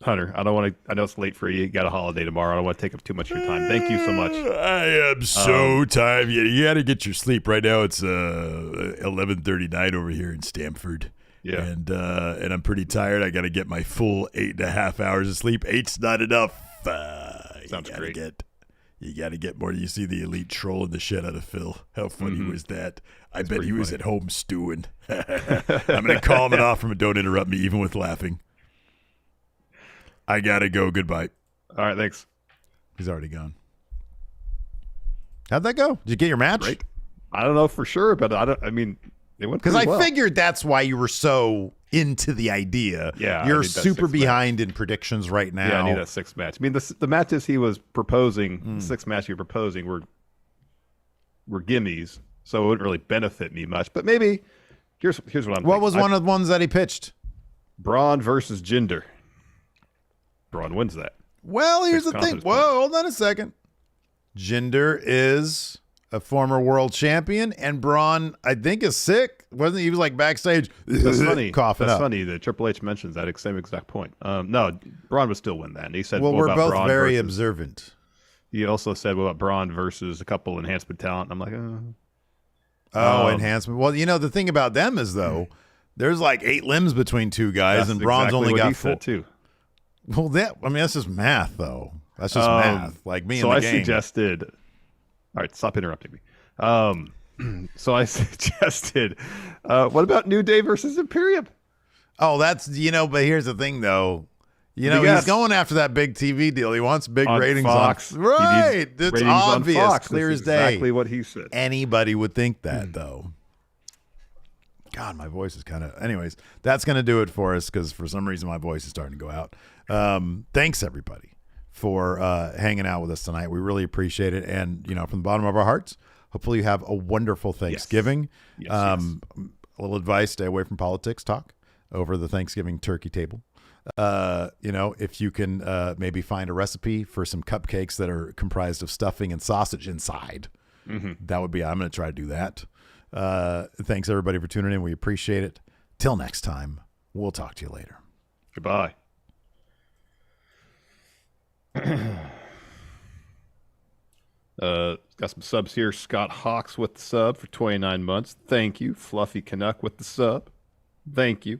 Hunter, I don't want to. I know it's late for you. You got a holiday tomorrow. I don't want to take up too much of your time. Thank you so much. I am so tired. You got to get your sleep. Right now it's 11:39 over here in Stamford. Yeah, and I'm pretty tired. I got to get my full 8.5 hours of sleep. 8's not enough. Sounds great. You got to get more. You see the Elite trolling the shit out of Phil. How funny was that? I bet he was at home stewing. I'm going to call him it off from a don't interrupt me, even with laughing. I got to go. Goodbye. All right, thanks. He's already gone. How'd that go? Did you get your match? Great. I don't know for sure, but I mean, it went because well. figured that's why you were so into the idea. Yeah, you're super behind in predictions right now. Yeah, I need that sixth match. I mean, the matches he was proposing, the sixth match he was proposing were gimmies, so it wouldn't really benefit me much. But maybe here's what I'm thinking. What was one of the ones that he pitched? Braun versus Jinder. Braun wins that. Well, here's the thing. Whoa, hold on a second. Jinder is a former world champion, and Braun, I think, is sick. Wasn't he? Was like backstage. That's funny. Coughing That's up. funny that Triple H mentions that same exact point. No, Braun would still win that. And he said, well, we're both Braun very observant. He also said, what about Braun versus a couple enhancement talent? I'm like, enhancement. Well, the thing about them is, though, there's like 8 limbs between two guys, and Braun's exactly only what got he 4. said too. Well, that's just math, though. That's just math. Like me in the game. So I suggested. All right, stop interrupting me. So I suggested, what about New Day versus Imperium? Oh, that's but here's the thing, though. He's going after that big TV deal. He wants big ratings Fox. on right. It's obvious, clear as day. Exactly what he said. Anybody would think that, though. God, my voice is kind of. Anyways, that's going to do it for us because for some reason my voice is starting to go out. Thanks everybody for hanging out with us tonight. We really appreciate it, and from the bottom of our hearts, hopefully you have a wonderful Thanksgiving. Yes, A little advice: stay away from politics talk over the Thanksgiving turkey table. If you can maybe find a recipe for some cupcakes that are comprised of stuffing and sausage inside, that would be. I'm going to try to do that. Thanks everybody for tuning in. We appreciate it. Till next time, we'll talk to you later. Goodbye. Got some subs here. Scott Hawks with the sub for 29 months. Thank you. Fluffy Canuck with the sub. Thank you.